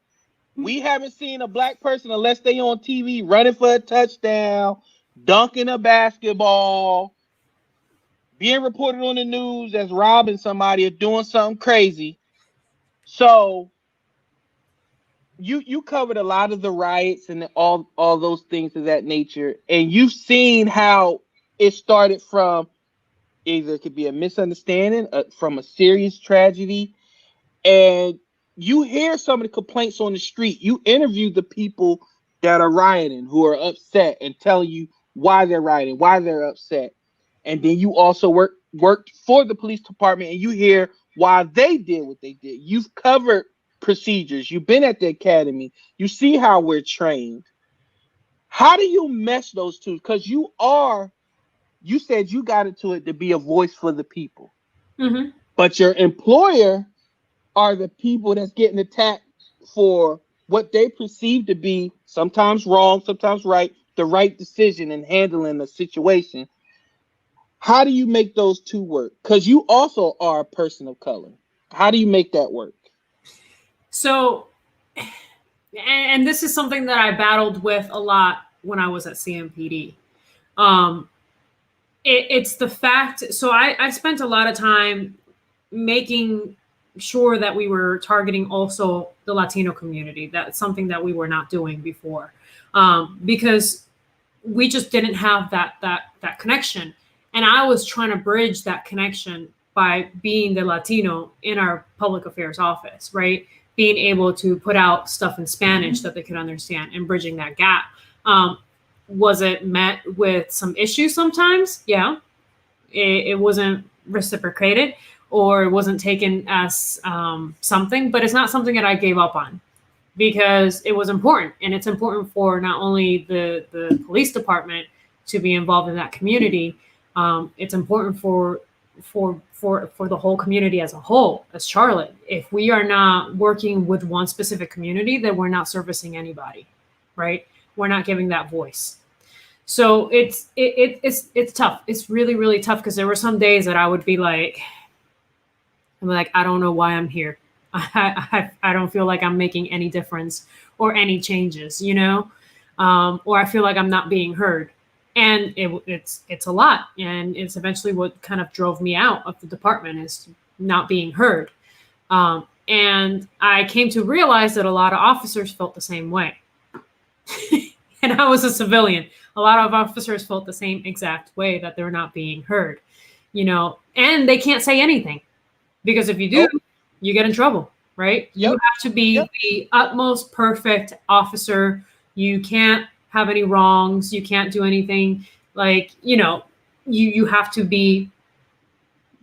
A: We haven't seen a black person unless they on TV running for a touchdown, dunking a basketball, being reported on the news as robbing somebody or doing something crazy. So you covered a lot of the riots and all those things of that nature, and you've seen how it started from either it could be a misunderstanding from a serious tragedy, and you hear some of the complaints on the street. You interview the people that are rioting who are upset and telling you why they're rioting, why they're upset, and then you also worked for the police department and you hear why they did what they did. You've covered procedures. You've been at the academy. You see how we're trained. How do you mesh those two? Because you said you got into it to be a voice for the people,
B: hmm
A: but your employer are the people that's getting attacked for what they perceive to be sometimes wrong, sometimes right, the right decision in handling the situation. How do you make those two work? Because you also are a person of color. How do you make that work?
B: So, and this is something that I battled with a lot when I was at CMPD. Um, it's the fact. So I spent a lot of time making sure that we were targeting also the Latino community. That's something that we were not doing before, because we just didn't have that connection. And I was trying to bridge that connection by being the Latino in our public affairs office, right? Being able to put out stuff in Spanish that they could understand and bridging that gap. Was it met with some issues sometimes? Yeah, it wasn't reciprocated or it wasn't taken as something, but it's not something that I gave up on because it was important. And it's important for not only the police department to be involved in that community, it's important for the whole community as a whole, as Charlotte. If we are not working with one specific community, then we're not servicing anybody, right? We're not giving that voice. So it's tough. It's really, really tough because there were some days that I would be like, I don't know why I'm here. I don't feel like I'm making any difference or any changes, or I feel like I'm not being heard. And it's a lot. And it's eventually what kind of drove me out of the department is not being heard. And I came to realize that a lot of officers felt the same way. And I was a civilian. A lot of officers felt the same exact way, that they're not being heard, and they can't say anything because if you do, you get in trouble, right? You have to be the utmost perfect officer. You can't have any wrongs. You can't do anything you have to be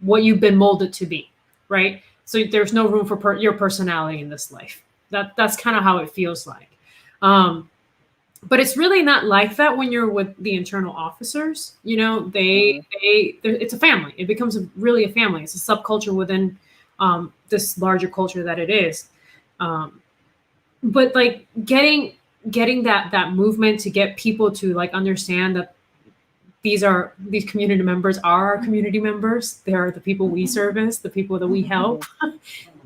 B: what you've been molded to be, right? So there's no room for your personality in this life. That's kind of how it feels like. But it's really not like that when you're with the internal officers. It's a family. It becomes really a family. It's a subculture within this larger culture that it is. But like getting that movement to get people to like understand that these community members are our community members. They are the people we service, the people that we help.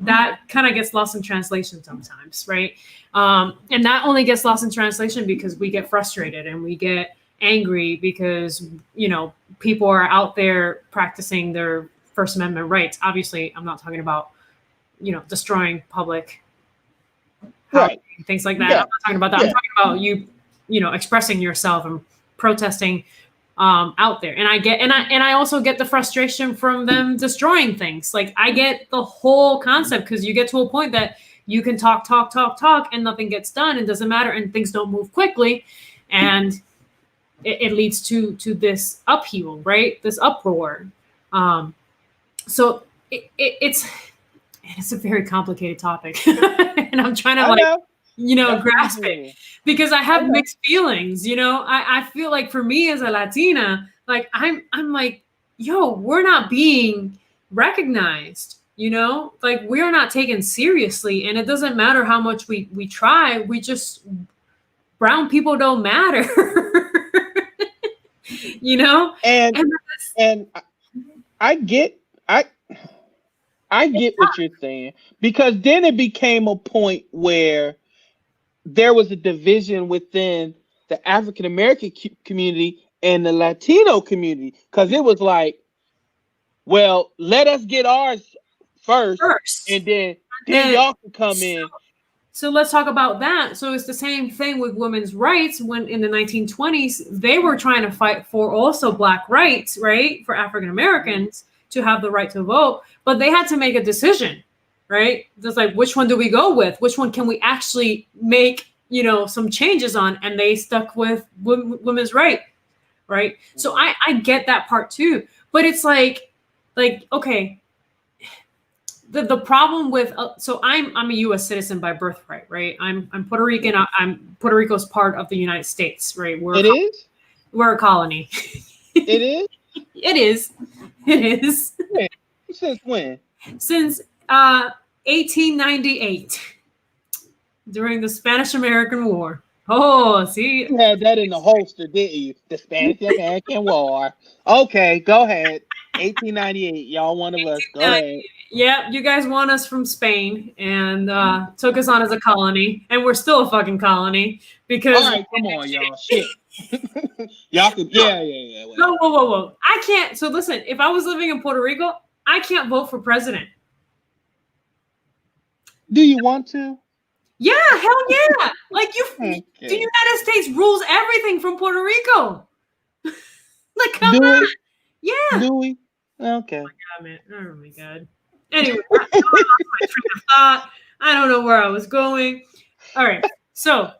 B: That kind of gets lost in translation sometimes, right? And that only gets lost in translation because we get frustrated and we get angry because, people are out there practicing their First Amendment rights. Obviously, I'm not talking about, destroying public
A: Right.
B: things like that. Yeah. I'm not talking about that. Yeah. I'm talking about expressing yourself and protesting out there. And I also get the frustration from them destroying things. Like I get the whole concept because you get to a point that you can talk and nothing gets done. It doesn't matter. And things don't move quickly. And it leads to this upheaval, right? This uproar. So it's a very complicated topic. And I'm trying to grasp it because I have mixed feelings. I feel like for me as a Latina, like I'm like, we're not being recognized, like we're not taken seriously. And it doesn't matter how much we try, brown people don't matter.
A: And I get what you're saying, because then it became a point where there was a division within the African American community and the Latino community, because it was like, well, let us get ours first. And then y'all can come in.
B: So let's talk about that. So it's the same thing with women's rights. When in the 1920s, they were trying to fight for also Black rights, right? For African Americans to have the right to vote, but they had to make a decision, right? Just like, which one do we go with? Which one can we actually make, some changes on? And they stuck with women's right, right? So I get that part too, but it's like, okay, the problem with so I'm a U.S. citizen by birthright, right? I'm Puerto Rican. Puerto Rico's part of the United States, right? We're a colony.
A: It is.
B: It is.
A: Since when?
B: Since 1898, during the Spanish-American War. Oh, see,
A: You had that in the holster, didn't you? The Spanish-American War. Okay, go ahead. 1898. Y'all one of us. Go ahead.
B: yeah, you guys won us from Spain and took us on as a colony, and we're still a fucking colony
A: All
B: because
A: right, come on, y'all. Shit. Y'all could, yeah.
B: no,
A: Whatever.
B: whoa. I can't. So listen, if I was living in Puerto Rico, I can't vote for president.
A: Do you want to?
B: Yeah, hell yeah. Like the
A: Okay.
B: United States rules everything from Puerto Rico. Like, come
A: Do
B: on.
A: we?
B: Yeah.
A: Do we? Okay.
B: Oh my god. Anyway, I lost my train of thought. I don't know where I was going. All right. So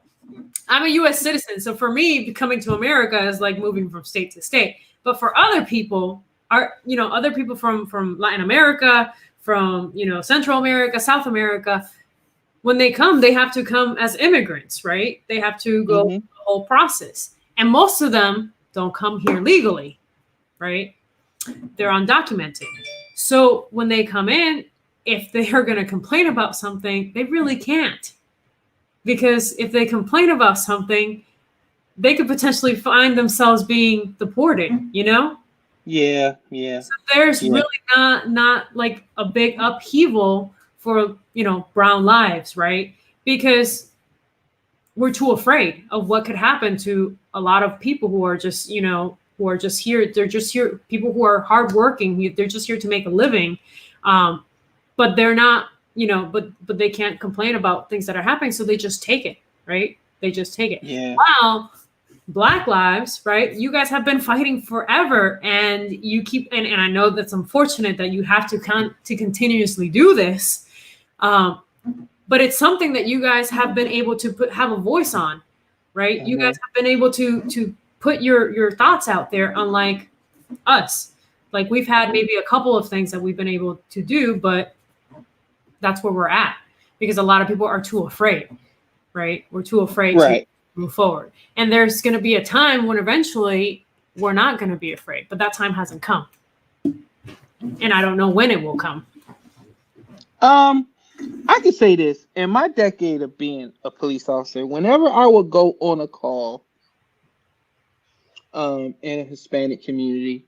B: I'm a US citizen. So for me, coming to America is like moving from state to state. But for other people, other people from Latin America, from Central America, South America, when they come, they have to come as immigrants, right? They have to go through
A: Mm-hmm.
B: the whole process. And most of them don't come here legally, right? They're undocumented. So when they come in, if they are going to complain about something, they really can't. Because if they complain about something, they could potentially find themselves being deported,
A: Yeah.
B: So there's
A: Yeah.
B: really not like a big upheaval for, brown lives, right? Because we're too afraid of what could happen to a lot of people who are just, who are just here. They're just here. People who are hardworking. They're just here to make a living, but they're not. But they can't complain about things that are happening, so they just take it, right? They just take it.
A: Yeah.
B: Wow. Black lives, right? You guys have been fighting forever, and you keep. And I know that's unfortunate that you have to continuously do this. But it's something that you guys have been able to have a voice on, right? You guys have been able to put your thoughts out there, unlike us. Like, we've had maybe a couple of things that we've been able to do, but that's where we're at because a lot of people are too afraid, right? We're too afraid to
A: Right.
B: move forward. And there's going to be a time when eventually we're not going to be afraid, but that time hasn't come. And I don't know when it will come.
A: I can say this in my decade of being a police officer, whenever I would go on a call, in a Hispanic community,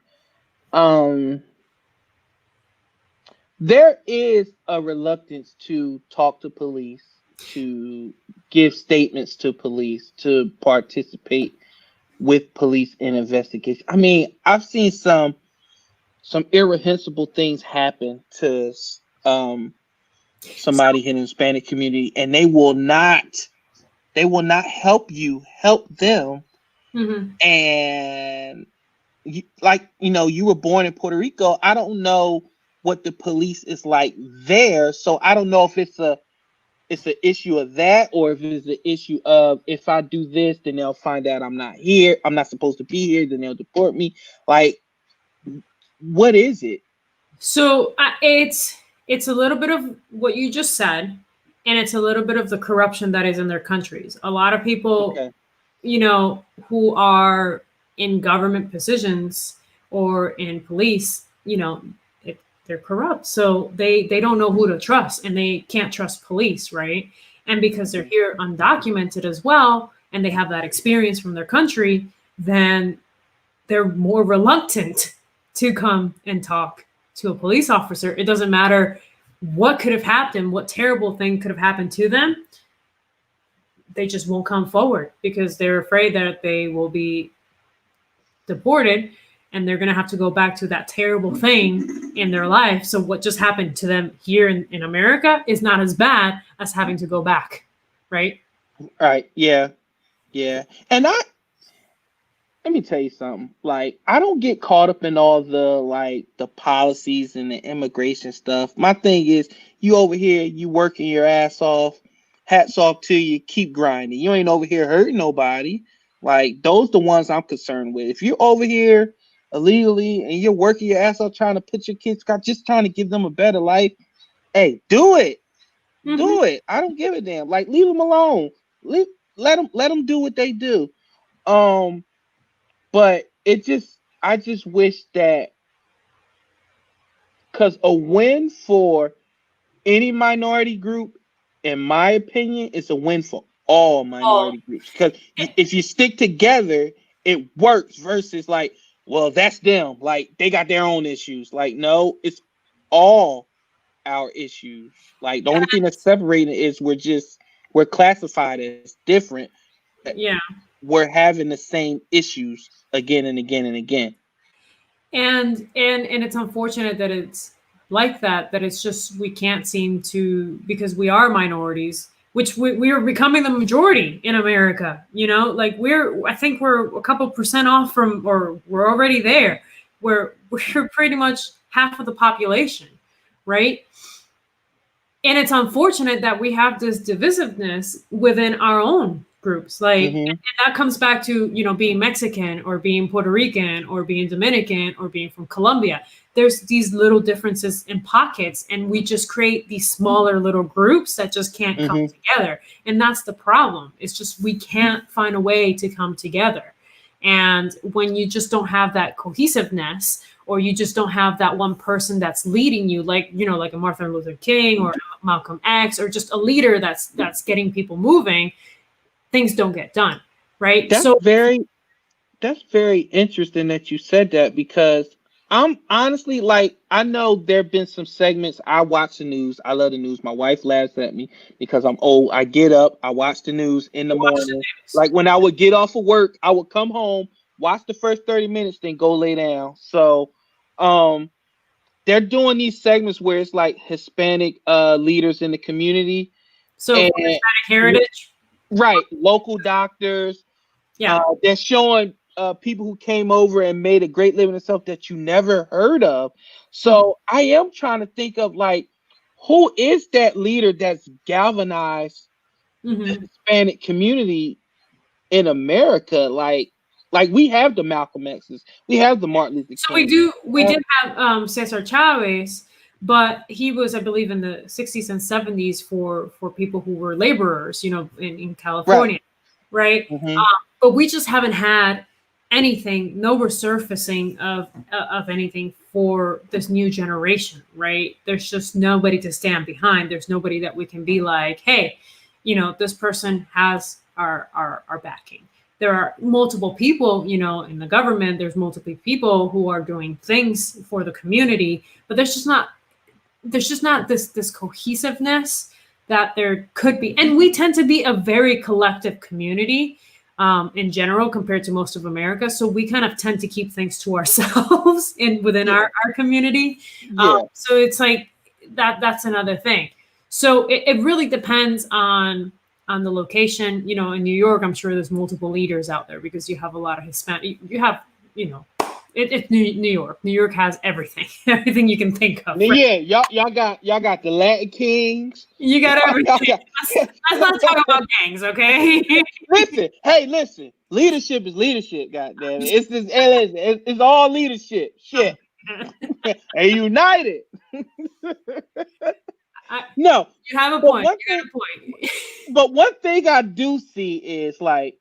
A: there is a reluctance to talk to police, to give statements to police, to participate with police in investigation. I mean, I've seen some irreprehensible things happen to somebody in the Hispanic community, and they will not help them.
B: Mm-hmm.
A: And you were born in Puerto Rico. I don't know what the police is like there, so I don't know if it's an issue of that, or if it's the issue of, if I do this, then they'll find out I'm not here. I'm not supposed to be here. Then they'll deport me. Like, what is it?
B: So it's a little bit of what you just said, and it's a little bit of the corruption that is in their countries. A lot of people,
A: Okay.
B: Who are in government positions or in police, they're corrupt. So they don't know who to trust, and they can't trust police, right? And because they're here undocumented as well, and they have that experience from their country, then they're more reluctant to come and talk to a police officer. It doesn't matter what could have happened, what terrible thing could have happened to them. They just won't come forward because they're afraid that they will be deported and they're going to have to go back to that terrible thing in their life. So what just happened to them here in America is not as bad as having to go back, right?
A: Right. Yeah. And let me tell you something. Like, I don't get caught up in all the policies and the immigration stuff. My thing is, you over here, you working your ass off. Hats off to you. Keep grinding. You ain't over here hurting nobody. Like, those the ones I'm concerned with. If you're over here illegally and you're working your ass off trying to put your kids, just trying to give them a better life, hey, do it.
B: Mm-hmm.
A: Do it. I don't give a damn. Like, leave them alone. Let them do what they do. But I just wish that, because a win for any minority group, in my opinion, is a win for all
B: Oh,
A: minority groups. Because if you stick together, it works. Versus like, well, that's them. Like they got their own issues. Like no, it's all our issues. Like the only thing that's separating is we're classified as different.
B: yeah.
A: We're having the same issues again and again and again.
B: And it's unfortunate that it's like that, that it's just we can't seem to, because we are minorities, which we are becoming the majority in America, like I think we're a couple percent off from, or we're already there, where we're pretty much half of the population, right? And it's unfortunate that we have this divisiveness within our own groups, like,
A: Mm-hmm.
B: and that comes back to being Mexican or being Puerto Rican or being Dominican or being from Colombia. There's these little differences in pockets, and we just create these smaller little groups that just can't come
A: Mm-hmm.
B: together, and that's the problem. It's just we can't find a way to come together. And when you just don't have that cohesiveness, or you just don't have that one person that's leading you, like a Martin Luther King or Malcolm X, or just a leader that's getting people moving, things don't get done, right?
A: That's
B: So
A: very That's very interesting that you said that because I'm honestly like I know there've been some segments. I watch the news. I love the news. My wife laughs at me because I'm old. I get up, I watch the news in the
B: watch the
A: morning.
B: news.
A: Like when I would get off of work, I would come home, watch the first 30 minutes, then go lay down. So um they're doing these segments where it's like Hispanic leaders in the community
B: So
A: and
B: for Hispanic heritage,
A: right, local doctors,
B: yeah.
A: they're showing people who came over and made a great living themselves that you never heard of.
B: Mhm.
A: So I am trying to think of like who is that leader that's galvanized the
B: Mhm.
A: Hispanic community in America? Like we have the Malcolm X's, we have the Martin Luther
B: So
A: King.
B: we did have Cesar Chavez, but he was, I believe, in the 60s and 70s for people who were laborers, in
A: Right.
B: California, right?
A: Hmm.
B: But we just haven't had anything, no resurfacing of anything for this new generation, right? There's just nobody to stand behind. There's nobody that we can be like, hey, this person has our backing. There are multiple people, in the government. There's multiple people who are doing things for the community, but there's just not this cohesiveness that there could be. And we tend to be a very collective community, in general, compared to most of America. So we kind of tend to keep things to ourselves within
A: Yeah.
B: our community.
A: Yeah.
B: So it's like that's another thing. So it really depends on the location. In New York, I'm sure there's multiple leaders out there because you have a lot of Hispanic. You have, it's New York. New York has everything, everything you can think of. Right?
A: Yeah, y'all got the Latin Kings.
B: You got
A: Y'all
B: everything.
A: got-
B: Let's not talk about gangs, okay?
A: listen, hey, listen. Leadership is leadership. Goddamn it, it's just hey, listen, it's all leadership. Shit, and united.
B: I,
A: No,
B: you have a
A: but
B: point.
A: one
B: You
A: thing,
B: got a point.
A: but one thing I do see is like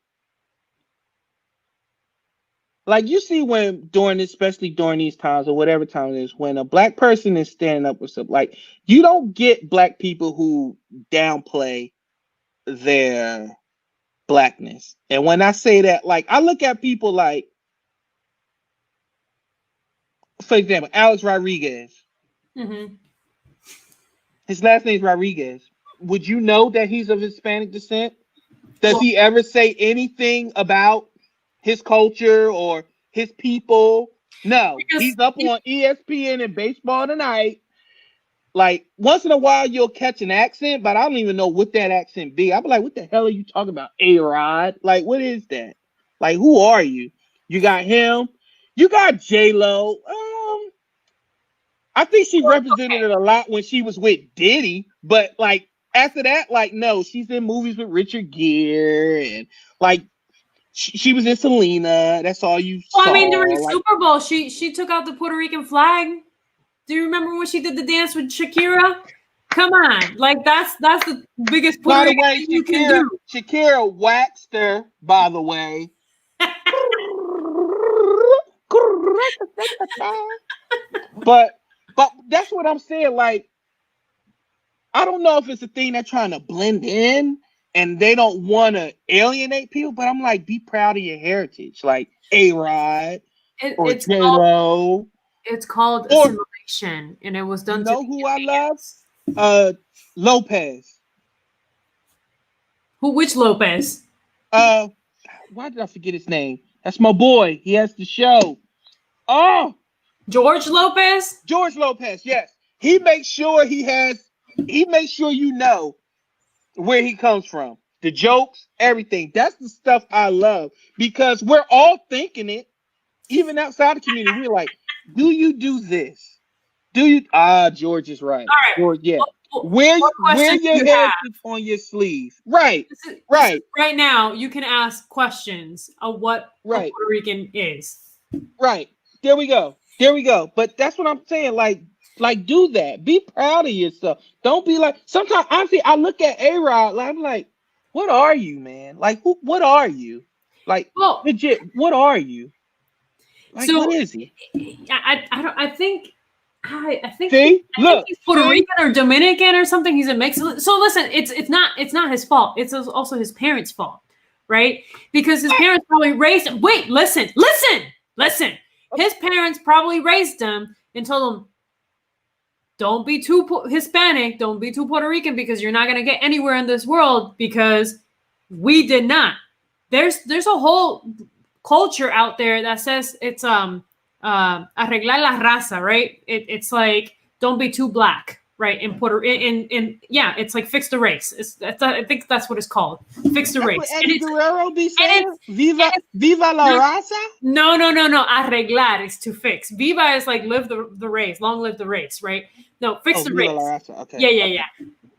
A: you see when during this, especially during these times or whatever time it is, when a black person is standing up with something, like you don't get black people who downplay their blackness. And when I say that, like I look at people like, for example, Alex Rodriguez.
B: Hmm.
A: His last name is Rodriguez. Would you know that he's of Hispanic descent? Does
B: Well,
A: he ever say anything about his culture or his people? No.
B: because
A: He's up on ESPN and Baseball Tonight. Like once in a while you'll catch an accent, but I don't even know what that accent be. I'll be like, what the hell are you talking about? A-Rod? Like, what is that? Like, who are you? You got him. You got J-Lo. I think she represented
B: okay.
A: it a lot when she was with Diddy, but like after that, like no, she's in movies with Richard Gere and like she was in Selena. That's all you
B: Well, I
A: saw.
B: mean, during
A: Like
B: Super Bowl, she took out the Puerto Rican flag. Do you remember when she did the dance with Shakira? Come on, like that's the biggest Puerto
A: by the
B: Rican
A: way,
B: thing you can do.
A: Shakira waxed her. By the way, but but that's what I'm saying. Like I don't know if it's a thing they're trying to blend in and they don't want to alienate people, but I'm like, be proud of your heritage, like A-Rod
B: It,
A: or
B: it's called
A: J-Lo.
B: it's called
A: Or
B: assimilation, and it was
A: you
B: done to
A: know
B: the
A: who I love?
B: Indians.
A: Uh, Lopez.
B: Who? Which Lopez?
A: Uh, why did I forget his name? That's my boy. He has the show. Oh,
B: George Lopez?
A: George Lopez. Yes, he makes sure he has. He makes sure you know where he comes from, the jokes, everything. That's the stuff I love because we're all thinking it, even outside the community. We're like, do you do this? Do you? Ah, George is right.
B: All right.
A: George, yeah.
B: What
A: Wear
B: questions do
A: your
B: you have?
A: heritage on your sleeve. Right,
B: This is
A: right,
B: right now. You can ask questions of what a
A: right,
B: Puerto Rican is.
A: right. There we go. There we go. But that's what I'm saying. Like, do that. Be proud of yourself. Don't be like. Sometimes honestly, I look at A-Rod. Like, I'm like, what are you, man? Like, what are you? Like,
B: Well,
A: legit, what are you? Like, what
B: so
A: is he?
B: I don't I think
A: See,
B: I think
A: look,
B: he's Puerto
A: see.
B: Rican or Dominican or something. He's a mix. So listen, it's not his fault. It's also his parents' fault, right? Because his parents probably raised him. Wait, listen. His parents probably raised him and told him, don't be too Hispanic, don't be too Puerto Rican because you're not gonna get anywhere in this world because we did not. There's a whole culture out there that says it's arreglar la raza, right? It's like don't be too black, right? In yeah, it's like fix the race. I think that's what it's called. Fix the
A: That's what
B: race.
A: Eddie Guerrero be
B: And
A: saying. Viva,
B: it's
A: viva la raza.
B: no. Arreglar is to fix. Viva is like live the race, long live the race, right? No, fix
A: Oh,
B: the
A: viva la
B: race.
A: raza. Okay.
B: Yeah,
A: Okay.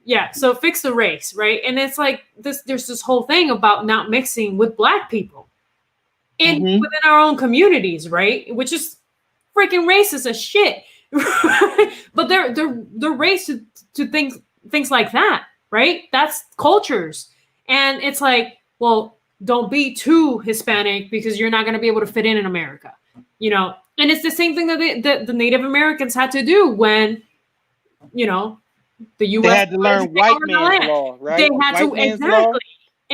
B: yeah. So fix the race, right? And it's like this. There's this whole thing about not mixing with black people in
A: Mm-hmm.
B: within our own communities, right? Which is freaking racist as shit. But they're racist to things like that, right? That's cultures, and it's like, well, don't be too Hispanic because you're not going to be able to fit in America, you know. And it's the same thing that the Native Americans had to do when, you know, the
A: They
B: U.S.
A: had to
B: wanted to
A: learn
B: take
A: white
B: over the
A: man's
B: land.
A: law,
B: They
A: right?
B: had
A: White
B: to
A: man's law. Yeah.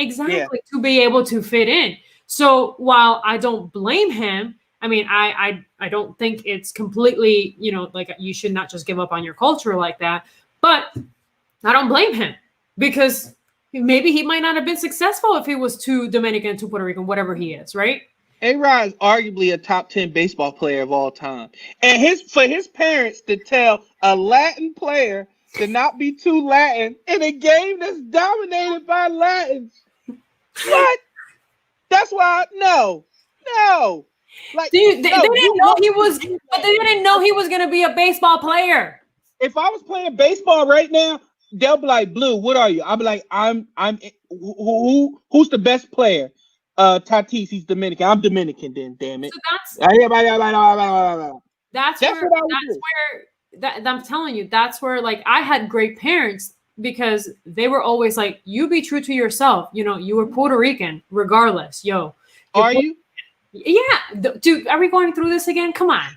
B: exactly to be able to fit in. So while I don't blame him, I mean, I don't think it's completely, you know, like you should not just give up on your culture like that. But I don't blame him because maybe he might not have been successful if he was too Dominican, too Puerto Rican, whatever he is, right?
A: A-Rod is arguably a top 10 baseball player of all time. And for his parents to tell a Latin player to not be too Latin in a game that's dominated by Latins. What? That's why no. Like
B: Dude, they
A: no,
B: didn't
A: you
B: know
A: want
B: he
A: to
B: was,
A: do
B: but
A: that.
B: they didn't know he was going to be a baseball player.
A: If I was playing baseball right now, they'll be like, "Blue, what are you?" I'll be like, "I'm who's the best player?" Tatis, he's Dominican. I'm Dominican. Then, damn it.
B: So
A: That's
B: that's
A: what
B: where
A: I would do.
B: I'm telling you, that's where like I had great parents because they were always like, you be true to yourself. You know, you were Puerto Rican, regardless. Yo, you're
A: Are you?
B: yeah, dude. Are we going through this again? Come on,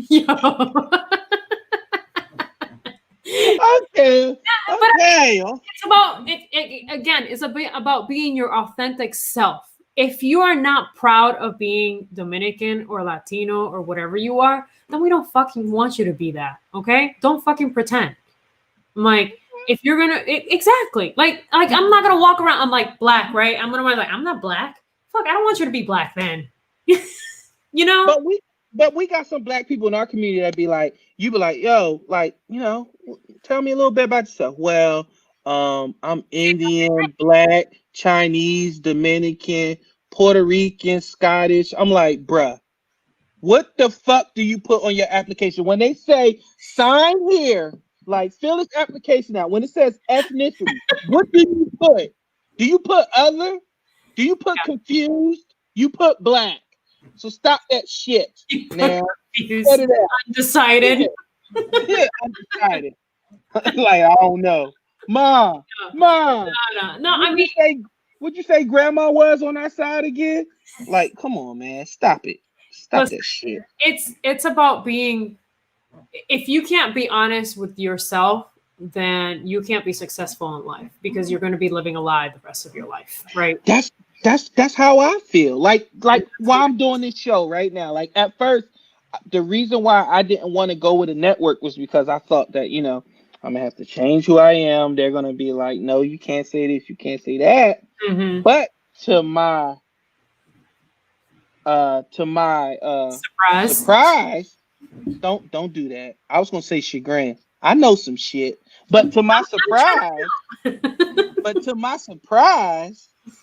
B: yo.
A: Okay.
B: But
A: Okay.
B: it's about again. It's a bit about being your authentic self. If you are not proud of being Dominican or Latino or whatever you are, then we don't fucking want you to be that. Okay? Don't fucking pretend. I'm like, if you're gonna exactly like I'm not gonna walk around. I'm like black, right? I'm gonna be like, I'm not black. Fuck, I don't want you to be black then. You know?
A: But we got some black people in our community that be like, you be like, yo, like, tell me a little bit about yourself. Well, I'm Indian, black, Chinese, Dominican, Puerto Rican, Scottish. I'm like, bruh, what the fuck do you put on your application when they say sign here? Like, fill this application out. When it says ethnicity, what do you put? Do you put other? Do you put confused? You put black. So stop that shit now. Cut it out.
B: Undecided.
A: Yeah, undecided. Like, I don't know. Mom.
B: No. I mean,
A: Would you say grandma was on our side again? Like, come on, man. Stop it. Stop
B: listen,
A: that shit.
B: it's about being if you can't be honest with yourself, then you can't be successful in life because you're going to be living a lie the rest of your life, right?
A: That's that's how I feel. Like why I'm doing this show right now. Like at first, the reason why I didn't want to go with a network was because I thought that, I'm gonna have to change who I am. They're gonna be like, no, you can't say this, you can't say that.
B: Mm-hmm.
A: But to my surprise, don't do that. I was gonna say chagrin. I know some shit, but to my surprise,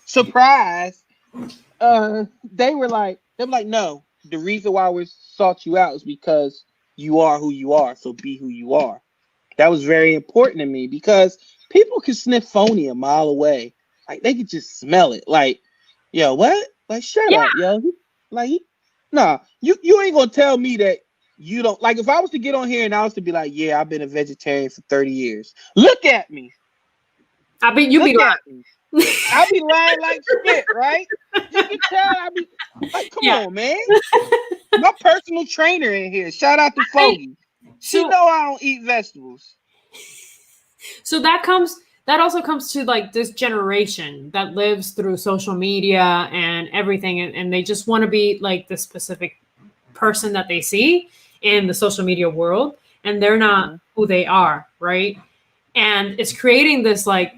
A: surprise, they were like, no. The reason why we sought you out is because you are who you are. So be who you are. That was very important to me because people can sniff phony a mile away. Like they could just smell it. Like, yo, what? Like, shut
B: Yeah.
A: up, yo. Like, nah, you ain't gonna tell me that you don't like. If I was to get on here and I was to be like, yeah, I've been a vegetarian for 30 years. Look at me.
B: I bet you be
A: lying. I be lying like shit, right? You can tell I be like, come on, man. My personal trainer in here. Shout out to Foggy. She know I don't eat vegetables.
B: So that also comes to like this generation that lives through social media and everything, and they just want to be like the specific person that they see in the social media world, and they're not who they are, right? And it's creating this lack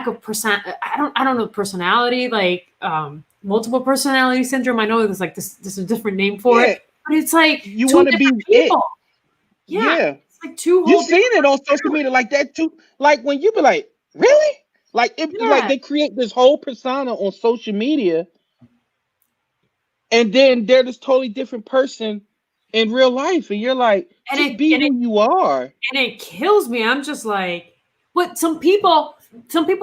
B: of I don't know, personality, like multiple personality syndrome. I know there's like this is a different name for it, but it's like
A: you want to be people. Yeah.
B: It's like two whole.
A: You've seen it on social media like that too. Like when you be like, really? Like like they create this whole persona on social media, and then they're this totally different person in real life, and you're like, just be who you are.
B: And it kills me. I'm just like, what? Some people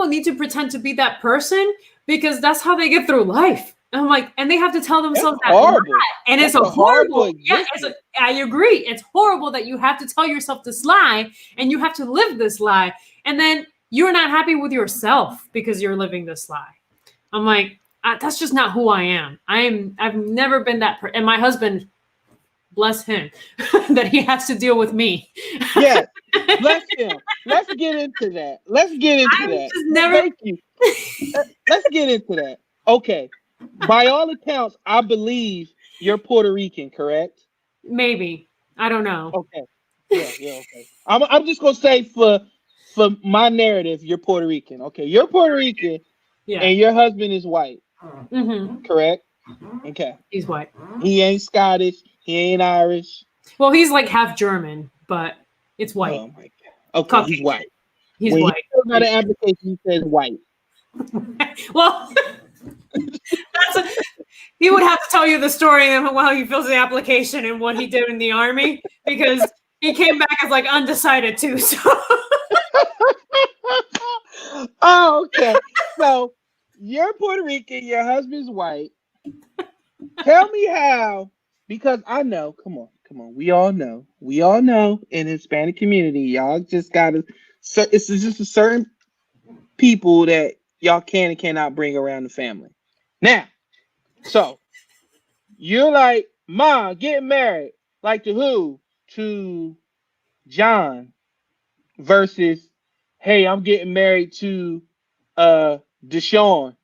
B: need to pretend to be that person because that's how they get through life. And I'm like, and they have to tell themselves that. And it's a horrible. Yeah, I agree. It's horrible that you have to tell yourself this lie and you have to live this lie, and then you're not happy with yourself because you're living this lie. I'm like, that's just not who I am. I've never been that person. And my husband, bless him, that he has to deal with me.
A: Yeah, bless him. Let's get into that. Thank you. Let's get into that. Okay. By all accounts, I believe you're Puerto Rican, correct?
B: Maybe. I don't know.
A: Okay. Yeah, okay. I'm just gonna say for my narrative, you're Puerto Rican. Okay, you're Puerto Rican, and your husband is white.
B: Mm-hmm.
A: Correct? Okay.
B: He's white.
A: He ain't Scottish. He ain't Irish.
B: Well, he's like half German, but it's white.
A: Oh my god. Okay, Caucasian. He's white.
B: He's white.
A: He fills out an application, he says white.
B: Well, he would have to tell you the story of how he fills the application and what he did in the army, because he came back as like undecided too. So.
A: Oh, okay. So you're Puerto Rican, your husband's white. Tell me how, because I know, come on. We all know in the Hispanic community, y'all just gotta, it's just a certain people that y'all can and cannot bring around the family. Now, so you're like, Ma, get married. Like to who? To John versus, hey, I'm getting married to Deshaun.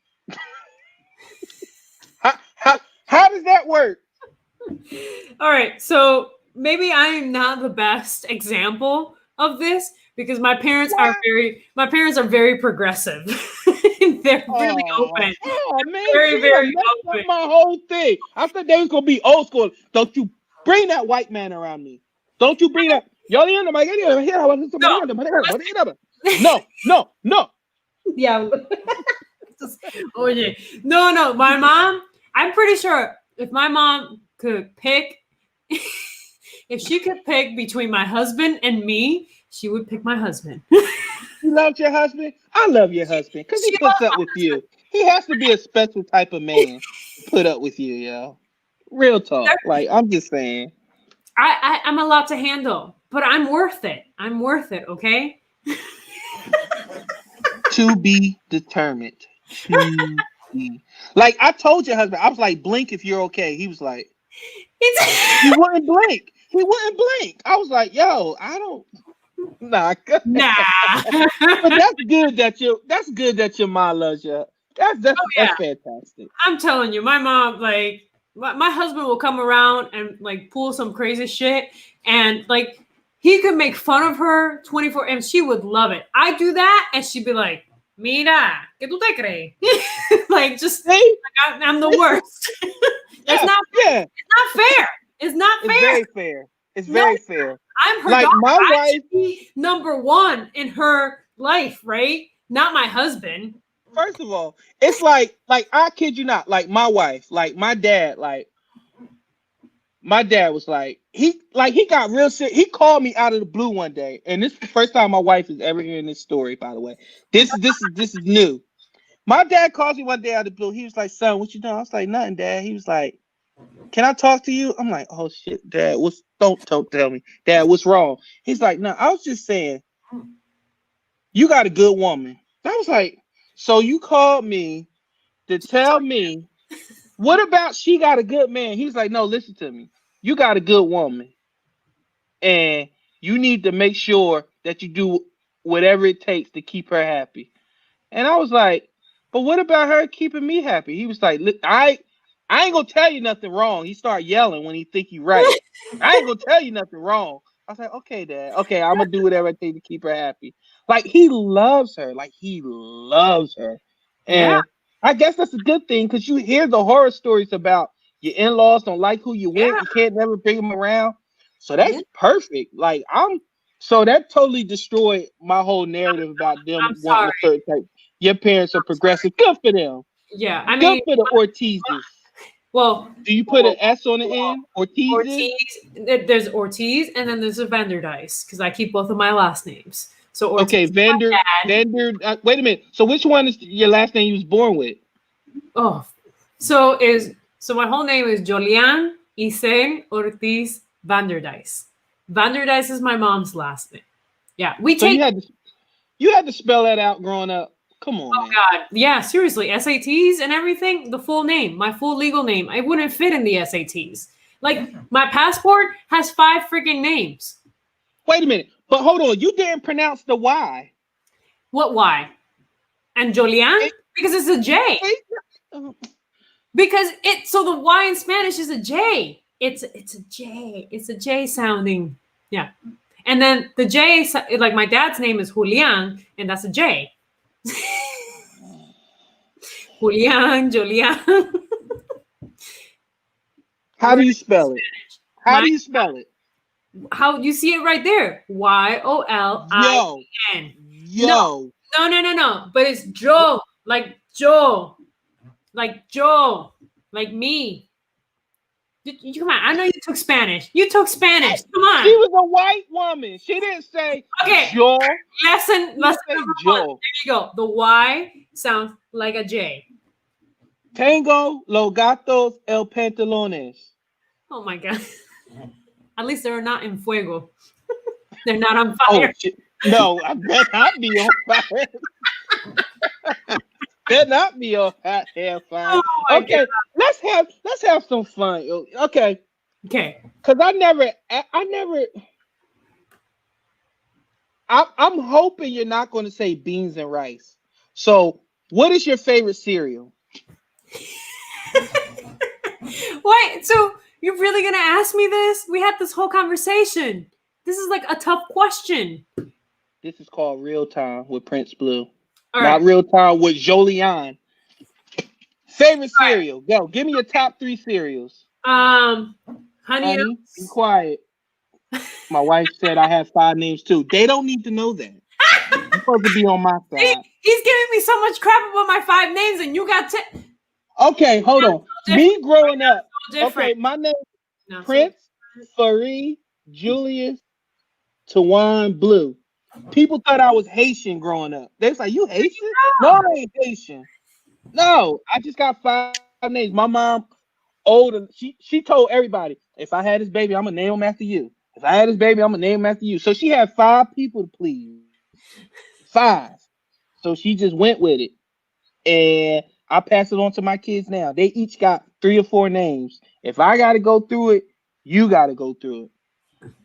A: How does that work?
B: All right, so maybe I am not the best example of this because my parents are very progressive. They're really open.
A: Oh man,
B: very
A: open. My whole thing. I thought they was gonna be old school. Don't you bring that white man around me? Don't you bring that? No.
B: Yeah. Oh yeah. No. My mom. I'm pretty sure if my mom could pick, if she could pick between my husband and me, she would pick my husband.
A: You love your husband? I love your husband because he puts up with you. He has to be a special type of man to put up with you, yo. Real talk. Like, I'm just saying.
B: I'm a lot to handle, but I'm worth it. Okay?
A: To be determined. Like, I told your husband, I was like, blink if you're okay. He was like, he wouldn't blink. He wouldn't blink. I was like, yo, I don't. Nah,
B: Nah.
A: but that's good that your mom loves you. That's that's
B: Oh
A: that's
B: yeah.
A: fantastic.
B: I'm telling you, my mom, like, my husband will come around and like pull some crazy shit, and like he could make fun of her 24, and she would love it. I do that, and she'd be like, "Mira, ¿qué tú te crees?" Like, just
A: See,
B: like, I'm the worst. It's
A: yeah,
B: not.
A: yeah.
B: It's not fair. It's not
A: It's
B: fair.
A: very fair. It's
B: No,
A: very fair.
B: I'm her
A: Like
B: daughter.
A: my
B: I
A: wife.
B: should be number one in her life, right? Not my husband.
A: First of all, it's like I kid you not. Like my wife, like my dad, like my dad was like he got real sick. He called me out of the blue one day, and this is the first time my wife is ever hearing this story. By the way, this is new. My dad calls me one day out of the blue. He was like, "Son, what you doing?" I was like, "Nothing, Dad." He was like, "Can I talk to you?" I'm like, "Oh shit, Dad. What's don't tell me, Dad. What's wrong?" He's like, "No, I was just saying you got a good woman." I was like, "So you called me to tell me what about she got a good man?" He's like, "No, listen to me. You got a good woman, and you need to make sure that you do whatever it takes to keep her happy." And I was like, "But what about her keeping me happy?" He was like, I ain't gonna tell you nothing wrong." He started yelling when he think he right. "I ain't gonna tell you nothing wrong." I was like, "Okay, Dad. Okay, I'm gonna do whatever I take to keep her happy." Like he loves her. Like he loves her.
B: Yeah,
A: And I guess that's a good thing because you hear the horror stories about your in-laws don't like who you
B: yeah,
A: went. You can't never bring them around. So
B: yeah.
A: that's perfect. Like I'm so that totally destroyed my whole narrative about them
B: I'm
A: wanting
B: sorry.
A: a certain type. Your parents are progressive. Good for them.
B: Yeah, I
A: Good
B: mean,
A: for the Ortizes.
B: well,
A: Do you put an
B: well,
A: S on the
B: well,
A: end? Ortizes?
B: Ortiz. There's Ortiz, and then there's a Vanderdice because I keep both of my last names. So Ortiz
A: Okay,
B: is my dad.
A: Wait a minute. So which one is your last name you was born with?
B: Oh, so my whole name is Jolian Isen Ortiz Vanderdice. Vanderdice is my mom's last name. Yeah, we
A: So
B: take.
A: you had to spell that out growing up. Come on,
B: Oh
A: man.
B: God, yeah, seriously, SATs and everything. The full name, my full legal name, it wouldn't fit in the SATs. Like my passport has 5 freaking names.
A: Wait a minute. But hold on. You didn't pronounce the Y.
B: What? Why? And Jolian?
A: It,
B: Because it's a J.
A: it,
B: Because it so the Y in Spanish is a J. It's a J. It's a J sounding. Yeah. And then the J, like my dad's name is Julian, and that's a J. Julian, Julian.
A: how do you spell it? How
B: My
A: do you spell it?
B: how you see it right there?
A: Yo.
B: Yolin. No,
A: Yo.
B: no. But it's Joe, like Joe, like Joe, like me. Come on, I know you took Spanish. You took Spanish. Come
A: She
B: on.
A: was a white woman. She didn't say
B: Okay,
A: Joe.
B: lesson
A: She
B: lesson
A: say
B: number one.
A: Joe.
B: There you go. The Y sounds like a J.
A: Tengo los gatos el pantalones.
B: Oh my god. At least they're not in fuego. They're not on
A: Oh
B: fire.
A: shit. No, I bet not be on fire. Bet not be on hot hair fire.
B: Oh my god.
A: Okay, let's have some fun. Okay,
B: Okay.
A: because I'm hoping you're not going to say beans and rice. So, what is your favorite cereal?
B: Wait, so you're really gonna ask me this? We had this whole conversation. This is like a tough question.
A: This is called Real Time with Prince Blue.
B: All right.
A: Not Real Time with Jolian. Favorite
B: All right.
A: cereal? Go. Give me your top 3 cereals.
B: Honey
A: Honey, be
B: oats.
A: quiet. My wife said I have 5 names too. They don't need to know that. You're supposed to be on my side.
B: He's giving me so much crap about my 5 names, and you got
A: Okay, hold on.
B: different.
A: Me growing up.
B: So different.
A: Okay, my name
B: No, so
A: Prince, Farid, Julius, Tawan, Blue. People thought I was Haitian growing up. They was like, "You Haitian?" No, I ain't Haitian. No, I just got 5 names. My mom, older, she told everybody, if I had this baby, I'm gonna name him after you. If I had this baby, I'm gonna name him after you. So she had 5 people to please. 5. So she just went with it. And I pass it on to my kids now. They each got 3 or 4 names. If I gotta go through it, you gotta go through it.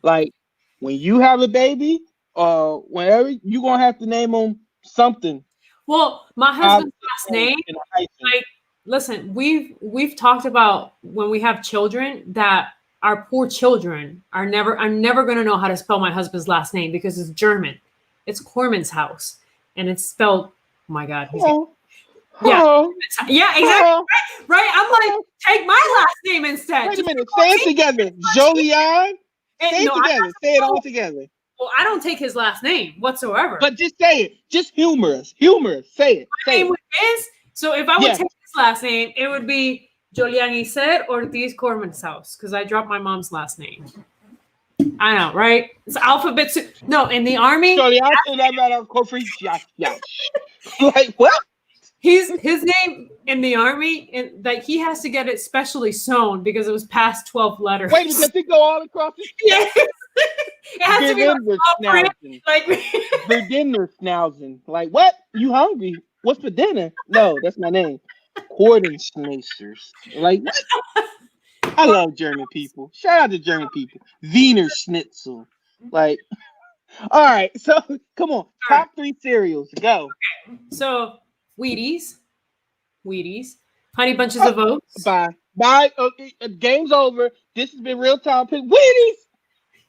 A: Like when you have a baby, whenever you gonna have to name them something.
B: Well, my husband's
A: Obviously,
B: last name,
A: in a hyphen.
B: like, listen, we've talked about when we have children that our poor children are never. I'm never going to know how to spell my husband's last name because it's German. It's Corman's house, and it's spelled. Oh my God, he's gonna,
A: Oh,
B: yeah,
A: oh,
B: yeah, exactly.
A: oh,
B: Right. I'm like,
A: oh.
B: take my last name instead.
A: Wait a
B: Just
A: minute.
B: call
A: Say it
B: me.
A: together. Jolion. Say
B: No,
A: it
B: I'm not.
A: together. Say it all
B: Oh,
A: together.
B: well, I don't take his last name whatsoever.
A: But just say it. Just humorous. Humorous. Say it.
B: My
A: Say
B: name
A: it.
B: is, so if I would
A: Yeah.
B: take his last name, it would be Julian Iser Ortiz Corman's house because I dropped my mom's last name. I know, right? It's alphabet. No, in the army,
A: Jolion. Yeah. Like what?
B: he's his name in the army, and like he has to get it specially sewn because it was past 12 letters.
A: Wait a minute. Does it go all across his
B: Yes.
A: chest?
B: It has to be like small print.
A: Schnauzen.
B: Like
A: For dinner, Schnauzen. Like what? You hungry? What's for dinner? No, that's my name. Kordenschneisers. Like what? I love German people. Shout out to German people. Wiener Schnitzel. Like, all right. So come on.
B: all right.
A: Top 3 cereals. Go.
B: So Wheaties, Honey Bunches of Oats.
A: Bye. Bye. Okay, game's over. This has been Real Time Pick. Wheaties.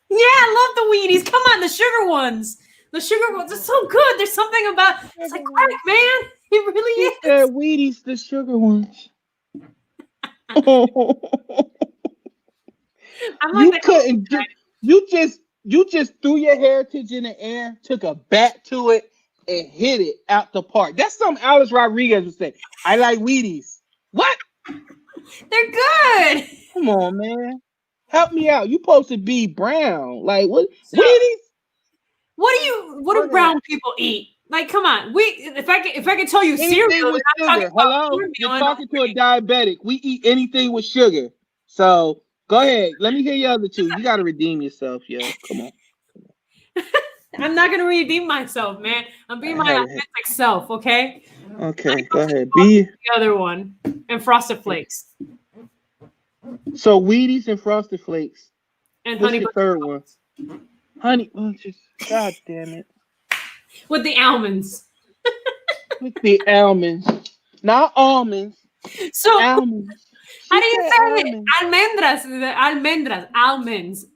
B: Yeah, I love the Wheaties. Come on, the sugar ones. The sugar ones are so good. There's something about it's like crack, man. It really
A: She
B: is.
A: said Wheaties, the sugar ones.
B: I'm
A: You
B: like,
A: couldn't. You just threw your heritage in the air, took a bat to it, and hit it out the park. That's something Alice Rodriguez would say. I like Wheaties. What?
B: they're good.
A: Come on, man. Help me out. You supposed to be brown. Like what?
B: So,
A: Wheaties?
B: what do brown people eat? Like, come on. If I could tell you cereal,
A: Anything with
B: I'm talking
A: sugar.
B: about
A: Hello?
B: cornmeal
A: You're
B: and
A: talking to a diabetic. We eat anything with sugar. So go ahead. Let me hear your other two. You gotta redeem yourself, yo. Come on.
B: I'm not gonna redeem myself, man. I'm being my authentic self, okay?
A: Okay, go ahead. Be
B: The other one and Frosted Flakes
A: so Wheaties and Frosted Flakes.
B: and
A: What's
B: Honey
A: your
B: Bunches
A: third one? Honey Bunches. God damn it.
B: with the almonds.
A: With the almonds. Not almonds.
B: So
A: Almonds.
B: how
A: She
B: do you
A: said
B: say it?
A: almonds.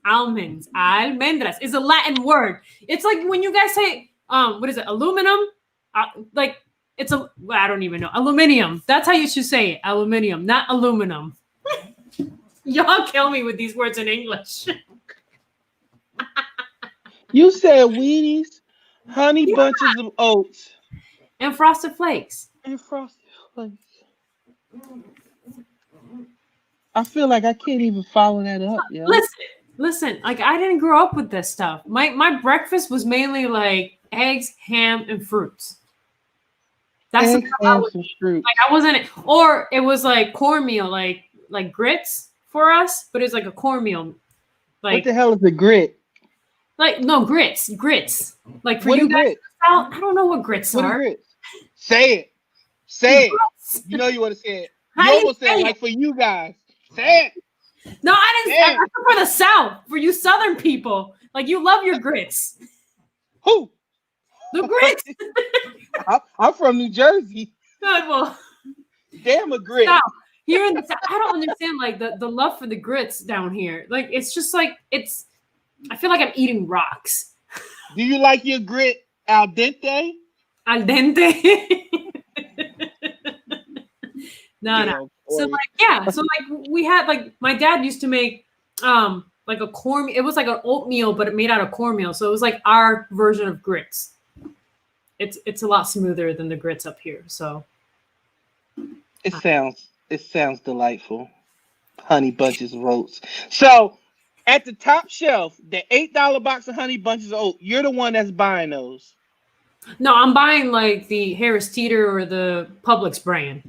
B: Almendras is a Latin word. It's like when you guys say, what is it? Aluminum? Like it's I don't even know. Aluminium. That's how you should say it. Aluminium, not aluminum. Y'all kill me with these words in English.
A: You said Wheaties, Honey
B: Yeah.
A: Bunches of Oats,
B: And Frosted Flakes.
A: and Frosted Flakes. I feel like I can't even follow that up, yo.
B: Listen. Like I didn't grow up with this stuff. My breakfast was mainly like eggs, ham, and fruits. That's
A: Eggs,
B: the
A: ham, some fruit.
B: like I wasn't, or it was like cornmeal, like grits for us, but it's like a cornmeal,
A: What
B: like
A: the hell is a grit?
B: no grits. Like for
A: What
B: you
A: are
B: guys,
A: grits?
B: I don't know what grits
A: What are
B: are.
A: grits? Say it. Say it.
B: Grits.
A: You know you want to say it.
B: How
A: You
B: do you
A: almost said
B: say
A: like for you guys. Say it.
B: No, I didn't.
A: Say it.
B: I'm for the South, for you Southern people. Like you love your grits.
A: Who?
B: The grits.
A: I'm from New Jersey.
B: Well,
A: Damn a grit.
B: South. Here in the South, I don't understand like the love for the grits down here. Like it's just like it's. I feel like I'm eating rocks.
A: Do you like your grit al dente?
B: Al dente. No. So like we had like my dad used to make like a corn. It was like an oatmeal, but it made out of cornmeal. So it was like our version of grits. It's a lot smoother than the grits up here. So
A: It sounds delightful. Honey Bunches of Oats. So at the top shelf, the $8 box of Honey Bunches of Oats, you're the one that's buying those.
B: no, I'm buying like the Harris Teeter or the Publix brand.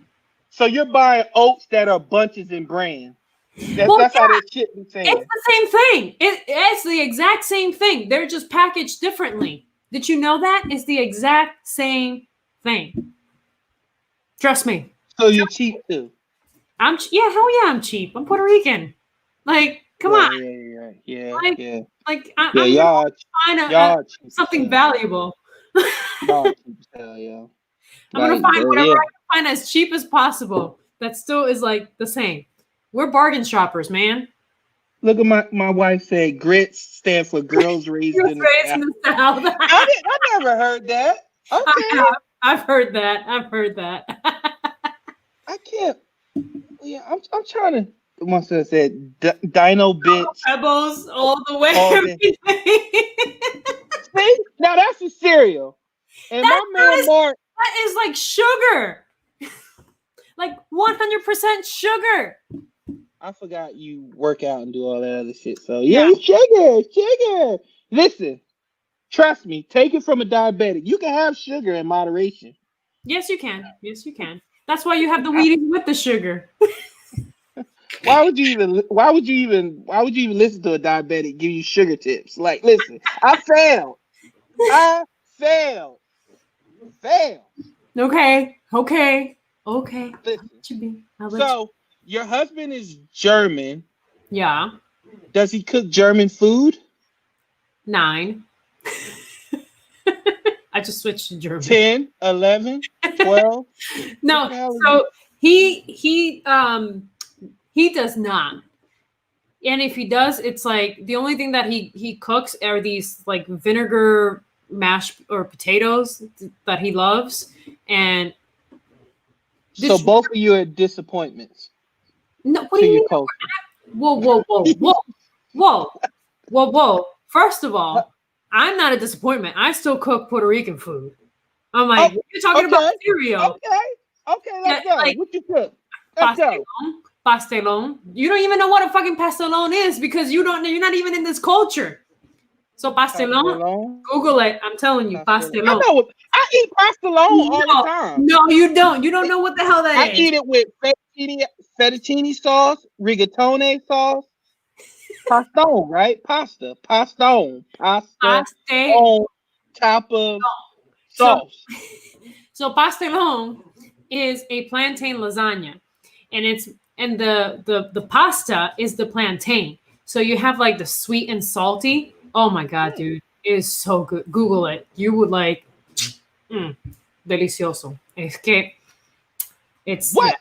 A: So you're buying oats that are bunches and bran. That's how that shit be saying.
B: It's the same thing. It's the exact same thing. They're just packaged differently. Did you know that? It's the exact same thing. Trust me.
A: So you're cheap too.
B: Hell yeah, I'm cheap. I'm Puerto Rican. Like, come on.
A: Right. Yeah.
B: Like,
A: Yeah. Yeah.
B: I'm gonna find
A: Y'all cheap as
B: something
A: hell.
B: valuable.
A: Y'all cheap as hell, yo.
B: I'm gonna
A: Like,
B: find whatever
A: yeah.
B: I can find as cheap as possible. That still is like the same. We're bargain shoppers, man.
A: Look at my wife said grits stand for girls raised
B: You're
A: in the
B: raised in
A: South.
B: the South.
A: I never heard that.
B: I
A: Okay.
B: have. I've heard that. I've heard that.
A: I can't. Yeah, I'm trying to. My son said Dino bits
B: Pebbles all the way.
A: all day. See, now that's a cereal. And
B: that,
A: my
B: that
A: man
B: is
A: Mark,
B: that is like sugar. Like 100% sugar.
A: I forgot you work out and do all that other shit. So
B: Yeah.
A: yeah, it's sugar. Listen, trust me. Take it from a diabetic. You can have sugar in moderation.
B: Yes, you can. Yes, you can. That's why you have the Wheaties with the sugar.
A: Why would you even? Why would you even? Why would you even listen to a diabetic give you sugar tips? Like, listen, I failed. I failed. Failed.
B: Okay. Okay. I'll
A: Listen.
B: let you be. I'll let you.
A: So your husband is German.
B: Yeah.
A: Does he cook German food?
B: 9. I just switched to German.
A: 10, 11, 12?
B: No, so he does not. And if he does, it's like the only thing that he cooks are these like vinegar mashed or potatoes that he loves. And
A: So both of you are disappointments
B: no, what do
A: to
B: you
A: your
B: mean?
A: culture.
B: Whoa. First of all, I'm not a disappointment. I still cook Puerto Rican food. I'm like, you're talking about cereal.
A: Okay, let's go.
B: Like,
A: What you cook? Let's go.
B: Pastelón. You don't even know what a fucking pastelón is because you're not even in this culture. So pastelón, Google it. I'm telling you,
A: I
B: pastelón.
A: know. I eat pastelón all the time.
B: No, you don't. You don't know what the hell that
A: I
B: is.
A: eat it with fettuccine sauce, rigatone sauce, pastone, right? Pastone, pasta on top of sauce.
B: So pastelón is a plantain lasagna, and the pasta is the plantain. So you have like the sweet and salty. Oh my god, dude, it is so good. Google it. You would like, delicioso. Es que it's
A: what?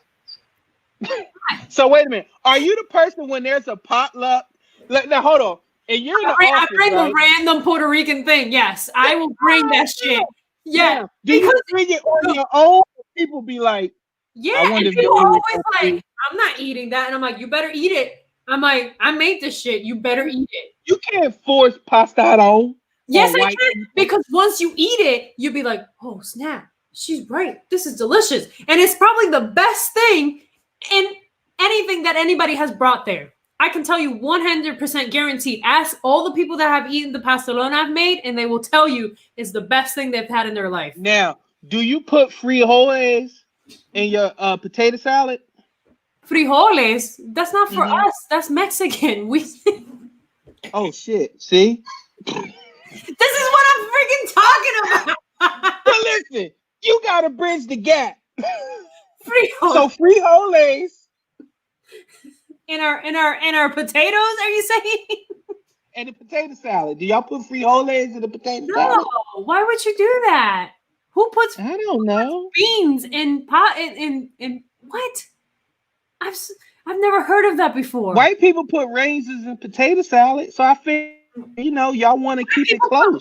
A: Yeah. So wait a minute. Are you the person when there's a potluck? Now hold on. And you're in the office,
B: I bring
A: right?
B: a random Puerto Rican thing. Yes, I will bring that shit. Yeah.
A: Do you bring it on your own? People be like,
B: yeah,
A: I wonder
B: and
A: if
B: people
A: they
B: always like, I'm not eating that. And I'm like, you better eat it. I'm like, I made this shit. You better eat it.
A: You can't force pasta on.
B: Yes, I can. Because once you eat it, you'll be like, oh, snap. She's right. This is delicious. And it's probably the best thing in anything that anybody has brought there. I can tell you 100% guaranteed. Ask all the people that have eaten the pastelón I've made, and they will tell you it's the best thing they've had in their life.
A: Now, do you put frijoles in your potato salad?
B: Frijoles? That's not for us. That's Mexican. We.
A: Oh shit! See,
B: this is what I'm freaking talking about.
A: But listen, you gotta bridge the gap.
B: Frijoles.
A: So frijoles.
B: In our potatoes, are you saying?
A: And the potato salad. Do y'all put frijoles in the potato salad?
B: No. Why would you do that? Who puts?
A: I don't know.
B: Beans in pot in what? I've never heard of that before.
A: White people put raisins in potato salad, so I feel y'all want to keep it close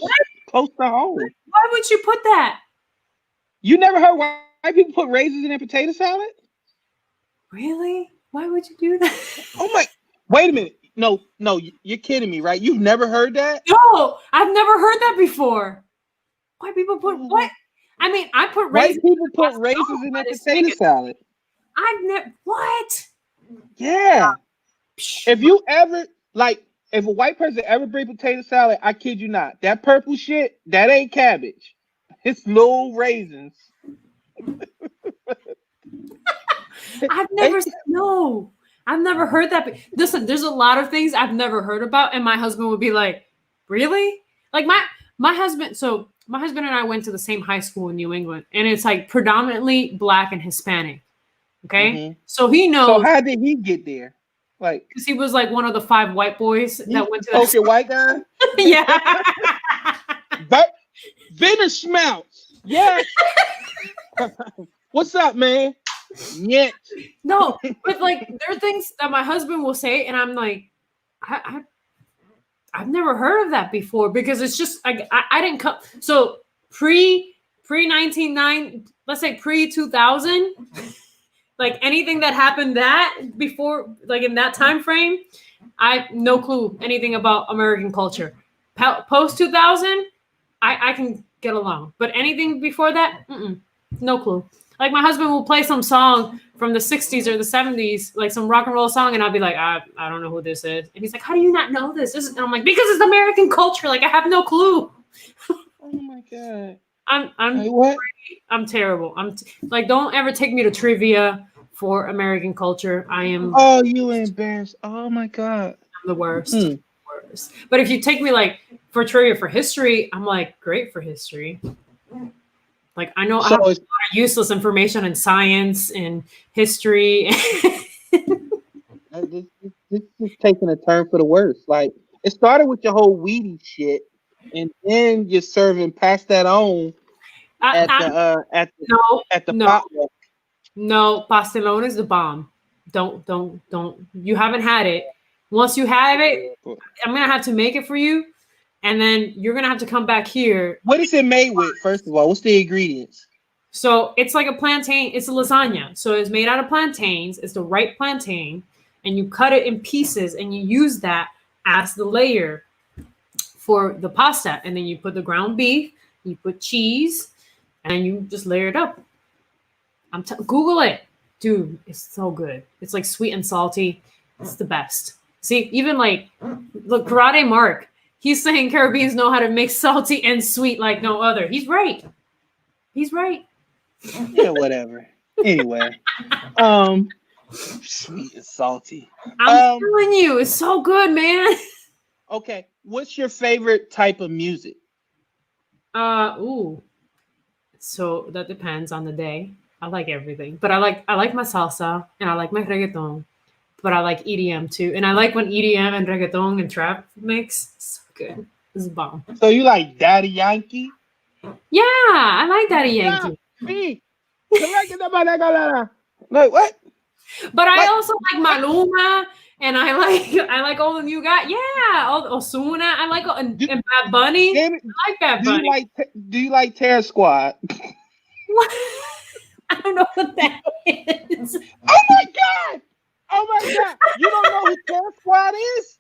A: to home.
B: Why would you put that?
A: You never heard white people put raisins in their potato salad?
B: Really? Why would you do that?
A: Oh my! Wait a minute. No, you're kidding me, right? You've never heard that?
B: No, I've never heard that before. White people put what? I mean, I put raisins.
A: White people put raisins in their potato salad.
B: I've never. What?
A: Yeah. If you ever if a white person ever bring potato salad, I kid you not, that purple shit, that ain't cabbage. It's little raisins.
B: I've never heard that. Listen, there's a lot of things I've never heard about, and my husband would be like, "Really?" Like my husband. So my husband and I went to the same high school in New England, and it's like predominantly Black and Hispanic. Okay, so he knows.
A: So how did he get there? Like,
B: because he was like one of the 5 white boys
A: he's
B: that went
A: the
B: to
A: token white guy.
B: that. Yeah.
A: But Vinner Schmeltz. Yes. What's up, man? Yet.
B: No, but like there are things that my husband will say, and I'm like, I've never heard of that before because it's just I didn't come so pre 1990, let's say pre 2000, like anything that happened that before, like in that time frame, I no clue anything about American culture. Post 2000, I can get along, but anything before that, no clue. Like my husband will play some song from the 60s or the 70s, like some rock and roll song, and I'll be like, I don't know who this is. And he's like, how do you not know this? And I'm like, because it's American culture. Like I have no clue.
A: Oh my god.
B: I'm
A: Like, what?
B: I'm terrible. Like, don't ever take me to trivia for American culture. I am
A: Oh, you embarrassed. Oh my god.
B: the worst. Worst. But if you take me like for trivia for history, I'm like great for history. Like I know I have a lot of useless information in science and history.
A: This is taking a turn for the worse. Like it started with your whole weedy shit, and then you're serving pass that on at the potluck.
B: No, pastelón is the bomb. Don't. You haven't had it. Once you have it, I'm gonna have to make it for you, and then you're gonna have to come back here.
A: What is it made with? First of all, what's the ingredients?
B: So it's like a plantain. It's a lasagna. So it's made out of plantains. It's the right plantain, and you cut it in pieces, and you use that as the layer for the pasta. And then you put the ground beef, you put cheese, and you just layer it up. Google it, dude. It's so good. It's like sweet and salty. It's the best. See, even like look, Karate Mark. He's saying Caribbeans know how to make salty and sweet like no other. He's right. He's right.
A: Yeah, whatever. Anyway, sweet and salty.
B: I'm telling you, it's so good, man.
A: Okay, what's your favorite type of music?
B: Ooh. So that depends on the day. I like everything, but I like my salsa and I like my reggaeton, but I like EDM too, and I like when EDM and reggaeton and trap mix. It's so good. This is bomb.
A: So you like Daddy Yankee?
B: Yeah, I like Daddy Yankee.
A: Me. Like what?
B: But I also like Maluma, and I like all the new guys. Yeah, all Ozuna. I like and Bad Bunny. I like Bad Bunny.
A: Do you like Terror Squad?
B: What? I don't know what that is.
A: Oh my god! Oh my god! You don't know who Terror Squad is?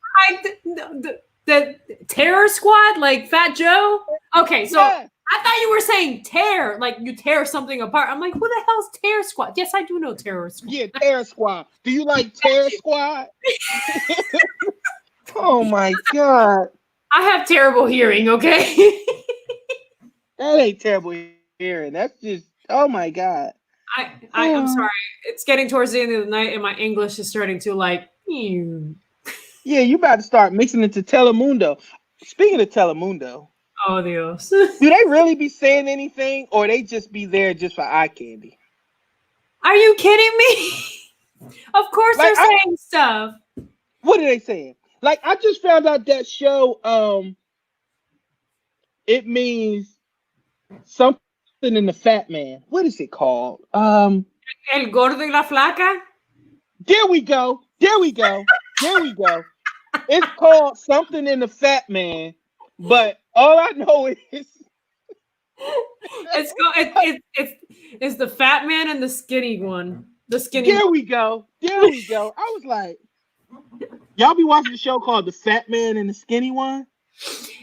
B: The Terror Squad, like Fat Joe. Okay, so
A: yeah.
B: I thought you were saying tear, like you tear something apart. I'm like, who the hell's Terror Squad? Yes, I do know Terror Squad.
A: Yeah, Terror Squad. Do you like Terror Squad? Oh my god!
B: I have terrible hearing. Okay.
A: That ain't terrible hearing. That's just. Oh my god.
B: I'm sorry. It's getting towards the end of the night, and my English is starting to like.
A: Yeah, you about to start mixing it to Telemundo. Speaking of Telemundo,
B: oh Dios,
A: do they really be saying anything, or they just be there just for eye candy?
B: Are you kidding me? Of course they're saying stuff.
A: What are they saying? Like I just found out that show. It means something in the Fat Man. What is it called?
B: El Gordo y la Flaca.
A: There we go. There we go. There we go. It's called something in the Fat Man, but all I know is
B: it's the Fat Man and the skinny one. The skinny.
A: There we go. There we go. I was like, y'all be watching a show called The Fat Man and the Skinny One?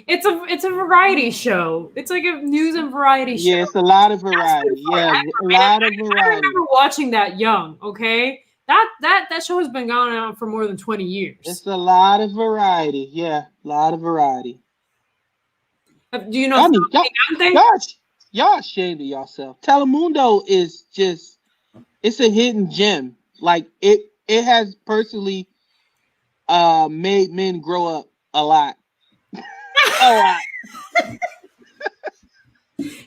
B: It's a variety show. It's like a news and variety show.
A: Yeah, it's a lot of variety. Yeah, a lot of variety.
B: I remember watching that young. Okay, that show has been going on for more than 20 years.
A: It's a lot of variety. Yeah, a lot of variety.
B: Do you know?
A: Y'all ashamed of yourself. Telemundo is just, it's a hidden gem. Like it has personally made men grow up a lot. A lot.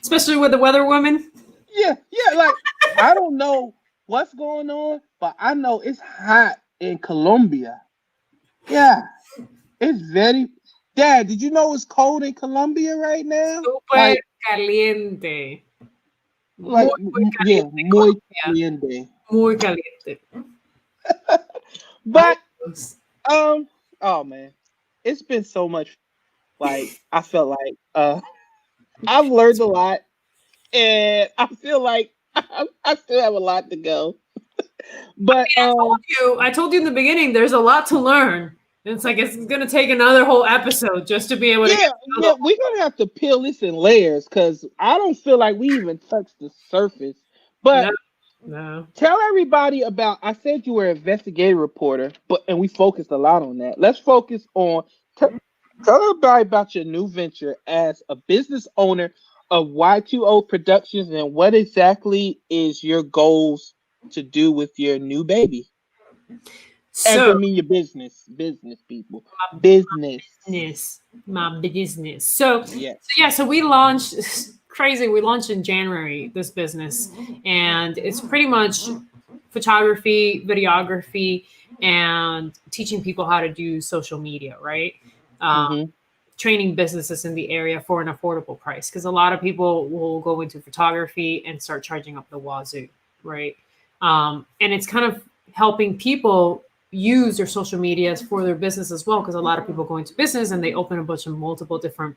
B: Especially with the weather woman.
A: Yeah, like I don't know what's going on, but I know it's hot in Colombia. Yeah, it's very. Dad, did you know it's cold in Colombia right now?
B: Súper caliente.
A: Like,
B: Muy, muy
A: yeah,
B: caliente
A: muy
B: Colombia.
A: caliente.
B: Muy caliente. Ay,
A: But
B: Dios.
A: um, oh man, it's been so much. Like, I felt like I've learned a lot, and I feel like I still have a lot to go. But
B: I told you in the beginning, there's a lot to learn. It's like it's gonna take another whole episode just to be able to get
A: yeah,
B: to know
A: yeah, we're gonna have to peel this in layers because I don't feel like we even touched the surface.
B: no,
A: But
B: no.
A: tell everybody about. I said you were an investigative reporter, but and we focused a lot on that. Let's focus on. Tell everybody about your new venture as a business owner of Y2O Productions and what exactly is your goals to do with your new baby. And
B: So
A: I mean your business people, business.
B: business, my business. So,
A: Yes.
B: yeah, so we launched crazy. We launched in January this business, and it's pretty much photography, videography, and teaching people how to do social media, right? Um,
A: Mm-hmm.
B: training businesses in the area for an affordable price because a lot of people will go into photography and start charging up the wazoo, right? And it's kind of helping people use their social medias for their business as well because a lot of people go into business and they open a bunch of multiple different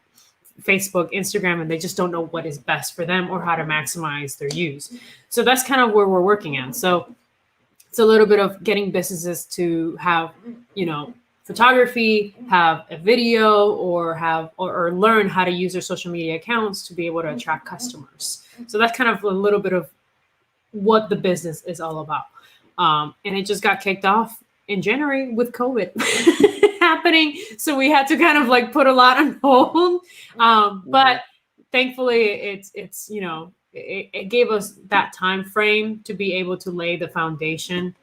B: Facebook, Instagram, and they just don't know what is best for them or how to maximize their use. So that's kind of where we're working at. So it's a little bit of getting businesses to have, you know, photography, have a video, or have or learn how to use their social media accounts to be able to attract customers. So that's kind of a little bit of what the business is all about. And it just got kicked off in January with COVID happening. So we had to kind of like put a lot on hold.
A: Mm-hmm.
B: But thankfully, it's it gave us that time frame to be able to lay the foundation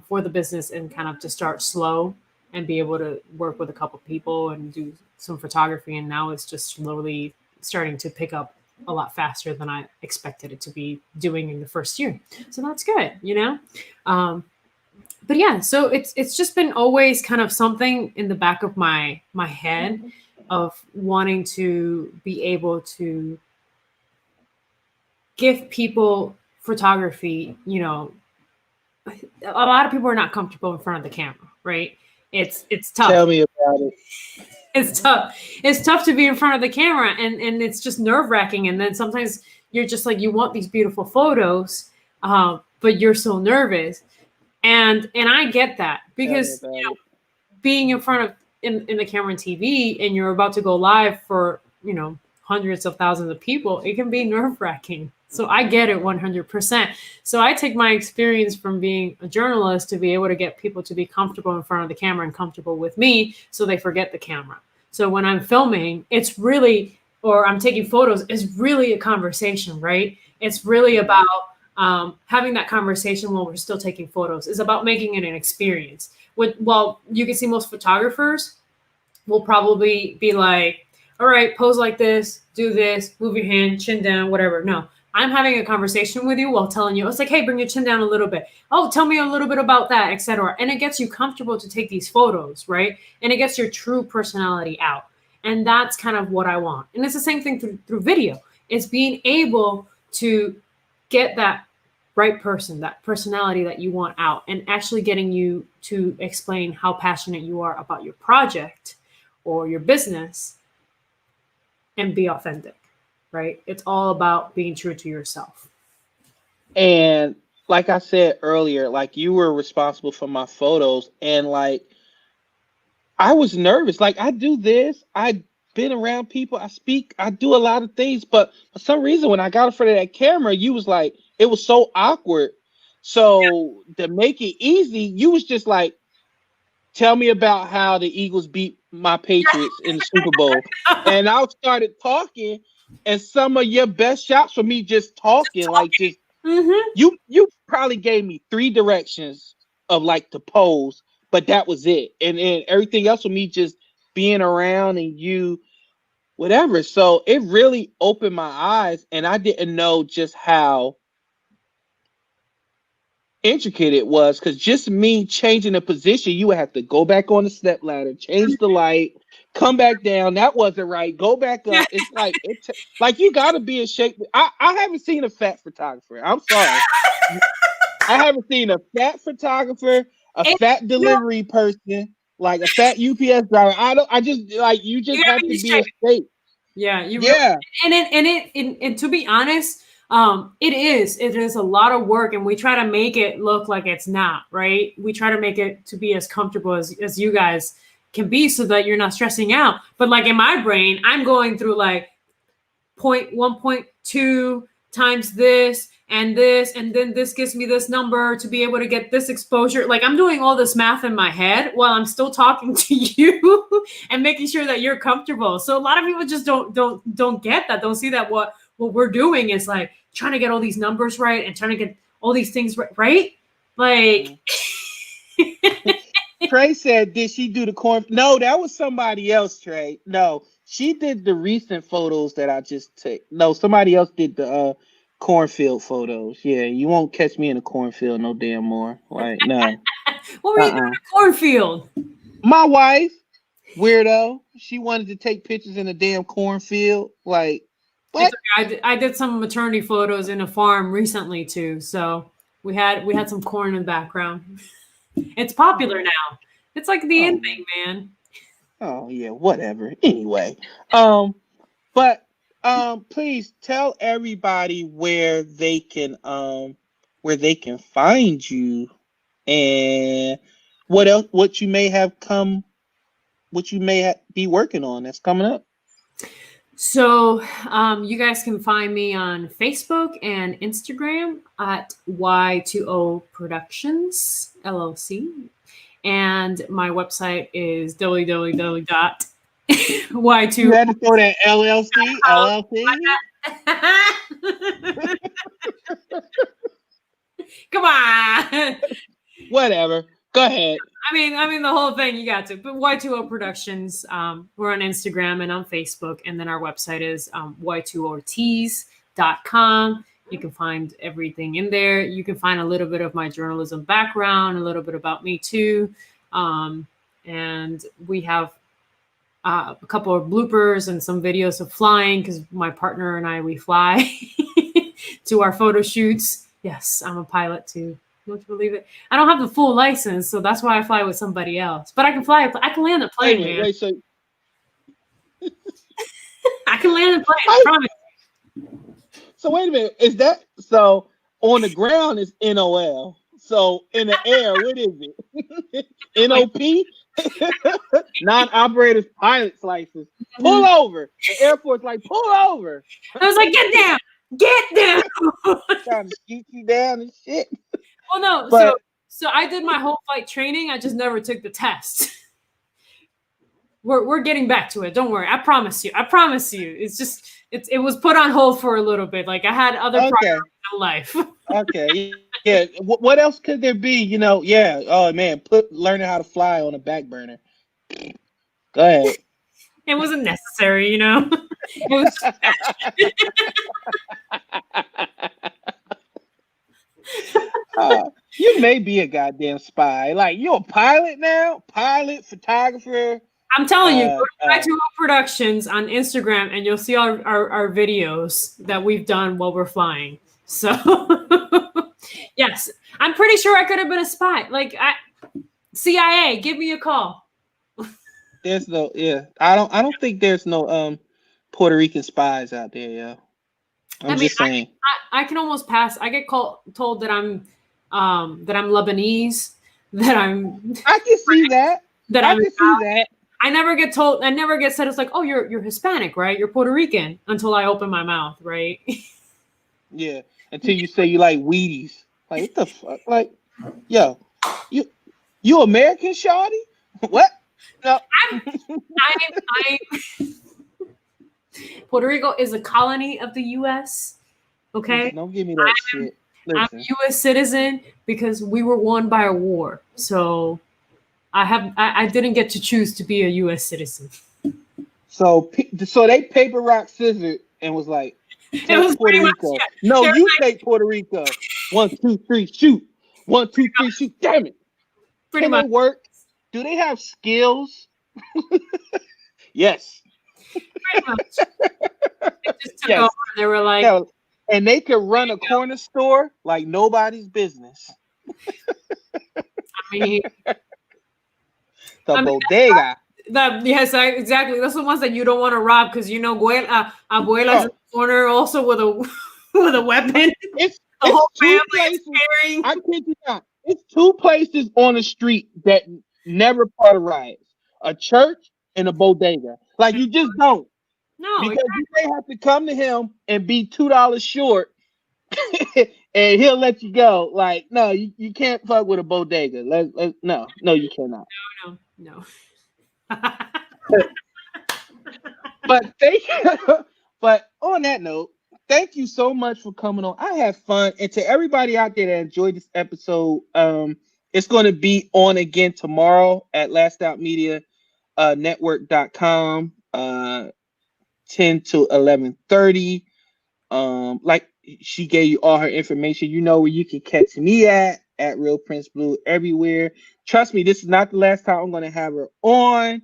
B: for the business and kind of to start slow and be able to work with a couple people and do some photography. And now it's just slowly starting to pick up a lot faster than I expected it to be doing in the first year. So that's good, you know? But yeah, so it's just been always kind of something in the back of my head of wanting to be able to give people photography, you know, a lot of people are not comfortable in front of the camera, right? It's tough.
A: Tell me about it.
B: It's tough. It's tough to be in front of the camera and it's just nerve-wracking. And then sometimes you're just like you want these beautiful photos, but you're so nervous. And I get that
A: Tell me
B: because
A: about it.
B: being in front of in the camera and TV and you're about to go live for, you know, hundreds of thousands of people, it can be nerve-wracking. So I get it 100%. So I take my experience from being a journalist to be able to get people to be comfortable in front of the camera and comfortable with me so they forget the camera. So when I'm filming, it's really, or I'm taking photos, it's really a conversation, right? It's really
A: Mm-hmm.
B: about having that conversation while we're still taking photos. It's about making it an experience. Well, you can see most photographers will probably be like, all right, pose like this, move your hand, chin down, whatever. No, I'm having a conversation with you while telling you, it's like, hey, bring your chin down a little bit. Oh, tell me a little bit about that, etc. And it gets you comfortable to take these photos, right? And it gets your true personality out. And that's kind of what I want. And it's the same thing through video. It's being able to get that right person, that personality that you want out, and actually getting you to explain how passionate you are about your project or your business and be authentic, right? It's all about being true to yourself.
A: And like I said earlier, like you were responsible for my photos, and like I was nervous. Like I do this, I've been around people, I speak, I do a lot of things, but for some reason when I got in front of that camera, you was like, it was so awkward. So to make it easy, you was just like, tell me about how the Eagles beat my Patriots in the Super Bowl. And I started talking, and some of your best shots for me just talking, like just
B: Mm-hmm.
A: you probably gave me three directions of like to pose, but that was it. And then everything else with me just being around and you whatever. So it really opened my eyes and I didn't know just how intricate it was, because just me changing the position, you would have to go back on the step ladder, change the light, come back down. That wasn't right. Go back up. It's like like you got to be in shape. I haven't seen a fat photographer. I'm sorry. I haven't seen a fat photographer, a
B: And,
A: fat
B: you know,
A: delivery person, like a fat UPS driver. I just like you
B: you
A: just
B: gotta
A: have
B: be
A: to
B: in
A: be in
B: shape.
A: shape.
B: Yeah, you really,
A: Yeah.
B: and to be honest, it is a lot of work, and we try to make it look like it's not, right? We try to make it to be as comfortable as you guys can be, so that you're not stressing out. But like in my brain, I'm going through like 1.2 times this and this, and then this gives me this number to be able to get this exposure. Like I'm doing all this math in my head while I'm still talking to you and making sure that you're comfortable. So a lot of people just don't get that, don't see that what we're doing is like trying to get all these numbers right and trying to get all these things right. Like
A: Trey said, "Did she do the corn?" No, that was somebody else. Trey. No, she did the recent photos that I just took. No, somebody else did the cornfield photos. Yeah, you won't catch me in a cornfield no damn more. Like no.
B: what were you doing in a cornfield?
A: My wife, weirdo. She wanted to take pictures in a damn cornfield. Like
B: It's
A: what?
B: okay. I did some maternity photos in a farm recently too, so we had some corn in the background. It's popular
A: Oh,
B: now. It's like the
A: oh,
B: in thing, man.
A: oh yeah. Whatever. Anyway, but please tell everybody where they can find you, and what else, what you may be working on that's coming up.
B: So you guys can find me on Facebook and Instagram at Y2O Productions LLC. And my website is
A: You
B: www.y2o.
A: had to throw that LLC.
B: Come on.
A: Whatever. Go ahead.
B: I mean the whole thing. You got to. But Y2O Productions. We're on Instagram and on Facebook, and then our website is y2ortiz.com. You can find everything in there. You can find a little bit of my journalism background, a little bit about me too, and we have a couple of bloopers and some videos of flying because my partner and we fly to our photo shoots. Yes, I'm a pilot too. Don't you believe it? I don't have the full license, so that's why I fly with somebody else. But I can fly. I can land a
A: Wait a
B: plane,
A: minute.
B: man.
A: Wait. So
B: I can land a plane. I
A: I,
B: promise.
A: so wait a minute. Is that so? On the ground is NOL. So in the air, what is it?
B: Like,
A: NOP? Non-operator's pilot's license. Pull
B: mhm.
A: over. The Air Force like pull over.
B: I was like, get down, get down.
A: Trying to shoot you down and shit.
B: Well, no. So
A: But
B: so I did my whole flight training. I just never took the test. We're getting back to it. Don't worry. I promise you. I promise you. It's just it was put on hold for a little bit. Like I had other
A: okay.
B: priorities in life.
A: Okay. Yeah. What else could there be? Yeah. Oh man, put learning how to fly on a back burner. Go ahead.
B: It wasn't necessary, It was
A: You may be a goddamn spy. Like you're a pilot now, pilot, photographer.
B: I'm telling you, go
A: Uh,
B: to
A: uh,
B: 2 Productions on Instagram and you'll see our videos that we've done while we're flying. So yes, I'm pretty sure I could have been a spy. Like CIA, give me a call.
A: there's no, yeah. I don't think there's no Puerto Rican spies out there, yeah.
B: I
A: I'm
B: mean,
A: just saying.
B: I can almost pass. I get told that I'm Lebanese, that I'm
A: I can see that.
B: that
A: I
B: I'm
A: can see that.
B: I never get told. I never get said. It's like, oh, you're Hispanic, right? You're Puerto Rican until I open my mouth, right?
A: Yeah. Until you say you like Wheaties. Like what the fuck? Like, yo, you American, shawty? What? No.
B: I'm Puerto Rico is a colony of the U.S. Okay,
A: Don't give me that shit.
B: I'm
A: Listen.
B: a U.S. citizen because we were won by a war. So I didn't get to choose to be a U.S. citizen.
A: So they paper rock scissors and was like,
B: It
A: take
B: was
A: Puerto
B: pretty much,
A: Rico.
B: yeah.
A: No,
B: They're
A: you
B: like,
A: take Puerto Rico. 1, 2, 3, shoot. 1, 2, 3, shoot. Damn it.
B: Pretty
A: Can
B: much.
A: they work? Do they have skills? Yes.
B: Pretty much. They just took over.
A: Yes.
B: They were like,
A: Yeah. And they could run a corner store like nobody's business.
B: I mean,
A: The
B: I mean
A: bodega.
B: yes, exactly. That's the ones that you don't want to rob because you know, abuela's in the
A: Oh,
B: corner also with a with a weapon.
A: it's
B: The
A: it's
B: whole
A: two
B: family is
A: places.
B: carrying.
A: I kid you not. It's two places on the street that never part of riots: a church and a bodega. Like you just don't,
B: No,
A: because you may have to come to him and be $2 short, and he'll let you go. Like, no, you can't fuck with a bodega. No, you cannot.
B: no, no.
A: But thank but on that note, thank you so much for coming on. I had fun. And to everybody out there that enjoyed this episode, it's going to be on again tomorrow at lastoutmedia network.com 10 to 11:30. Like she gave you all her information. You know where you can catch me at Real Prince Blue everywhere. Trust me, this is not the last time I'm going to have her on.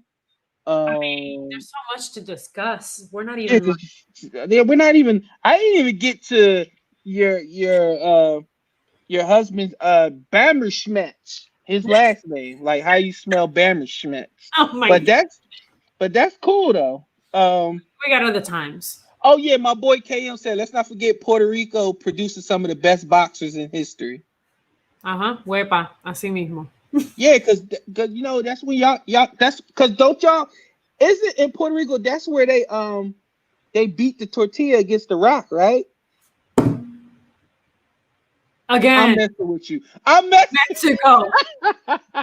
B: I mean, there's so much to discuss. We're not
A: Yeah,
B: even like,
A: we're not even. I didn't even get to your husband's Bammerschmetz, his last name, like how you spell Bammerschmetz.
B: oh my
A: But
B: god,
A: that's cool though.
B: we got other times.
A: Oh yeah, my boy KM said, let's not forget Puerto Rico produces some of the best boxers in history.
B: Ajá, huepa, así mismo.
A: Yeah, because you know that's when y'all that's because don't y'all is it in Puerto Rico? That's where they beat the tortilla against the rock, right? I'm
B: Again,
A: messing with you. I'm messing.
B: Mexico.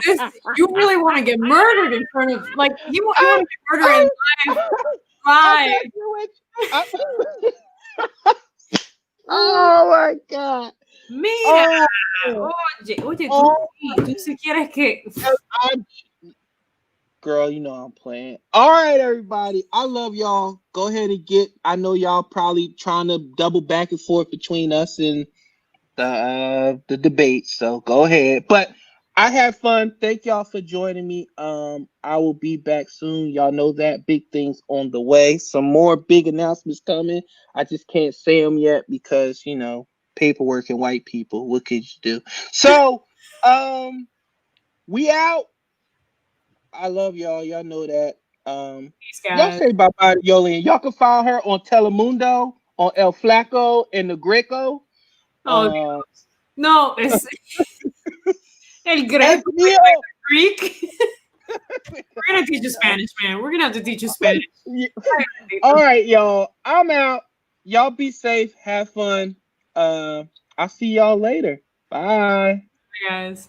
B: This you really want to get murdered in front of like you want to get murdered in
A: I'm
B: live.
A: messing with you. Oh my god.
B: Mira,
A: Oh,
B: oye,
A: oh,
B: tú si quieres que
A: I'm, girl, you know I'm playing. All right, everybody. I love y'all. Go ahead and get. I know y'all probably trying to double back and forth between us and the debate. So go ahead. But I had fun. Thank y'all for joining me. I will be back soon. Y'all know that big things on the way. Some more big announcements coming. I just can't say them yet because paperwork and white people. What could you do? So we out. I love y'all. Y'all know that.
B: these
A: Y'all
B: guys.
A: say bye bye to Yoli. Y'all can follow her on Telemundo, on El Flaco, and the Greco.
B: Oh no, it's el
A: Es
B: Greco,
A: mío.
B: Greek. We're gonna teach you Spanish, man. We're gonna have to teach you Spanish.
A: All right, y'all. I'm out. Y'all be safe. Have fun. I'll see y'all later. Bye.
B: Guys.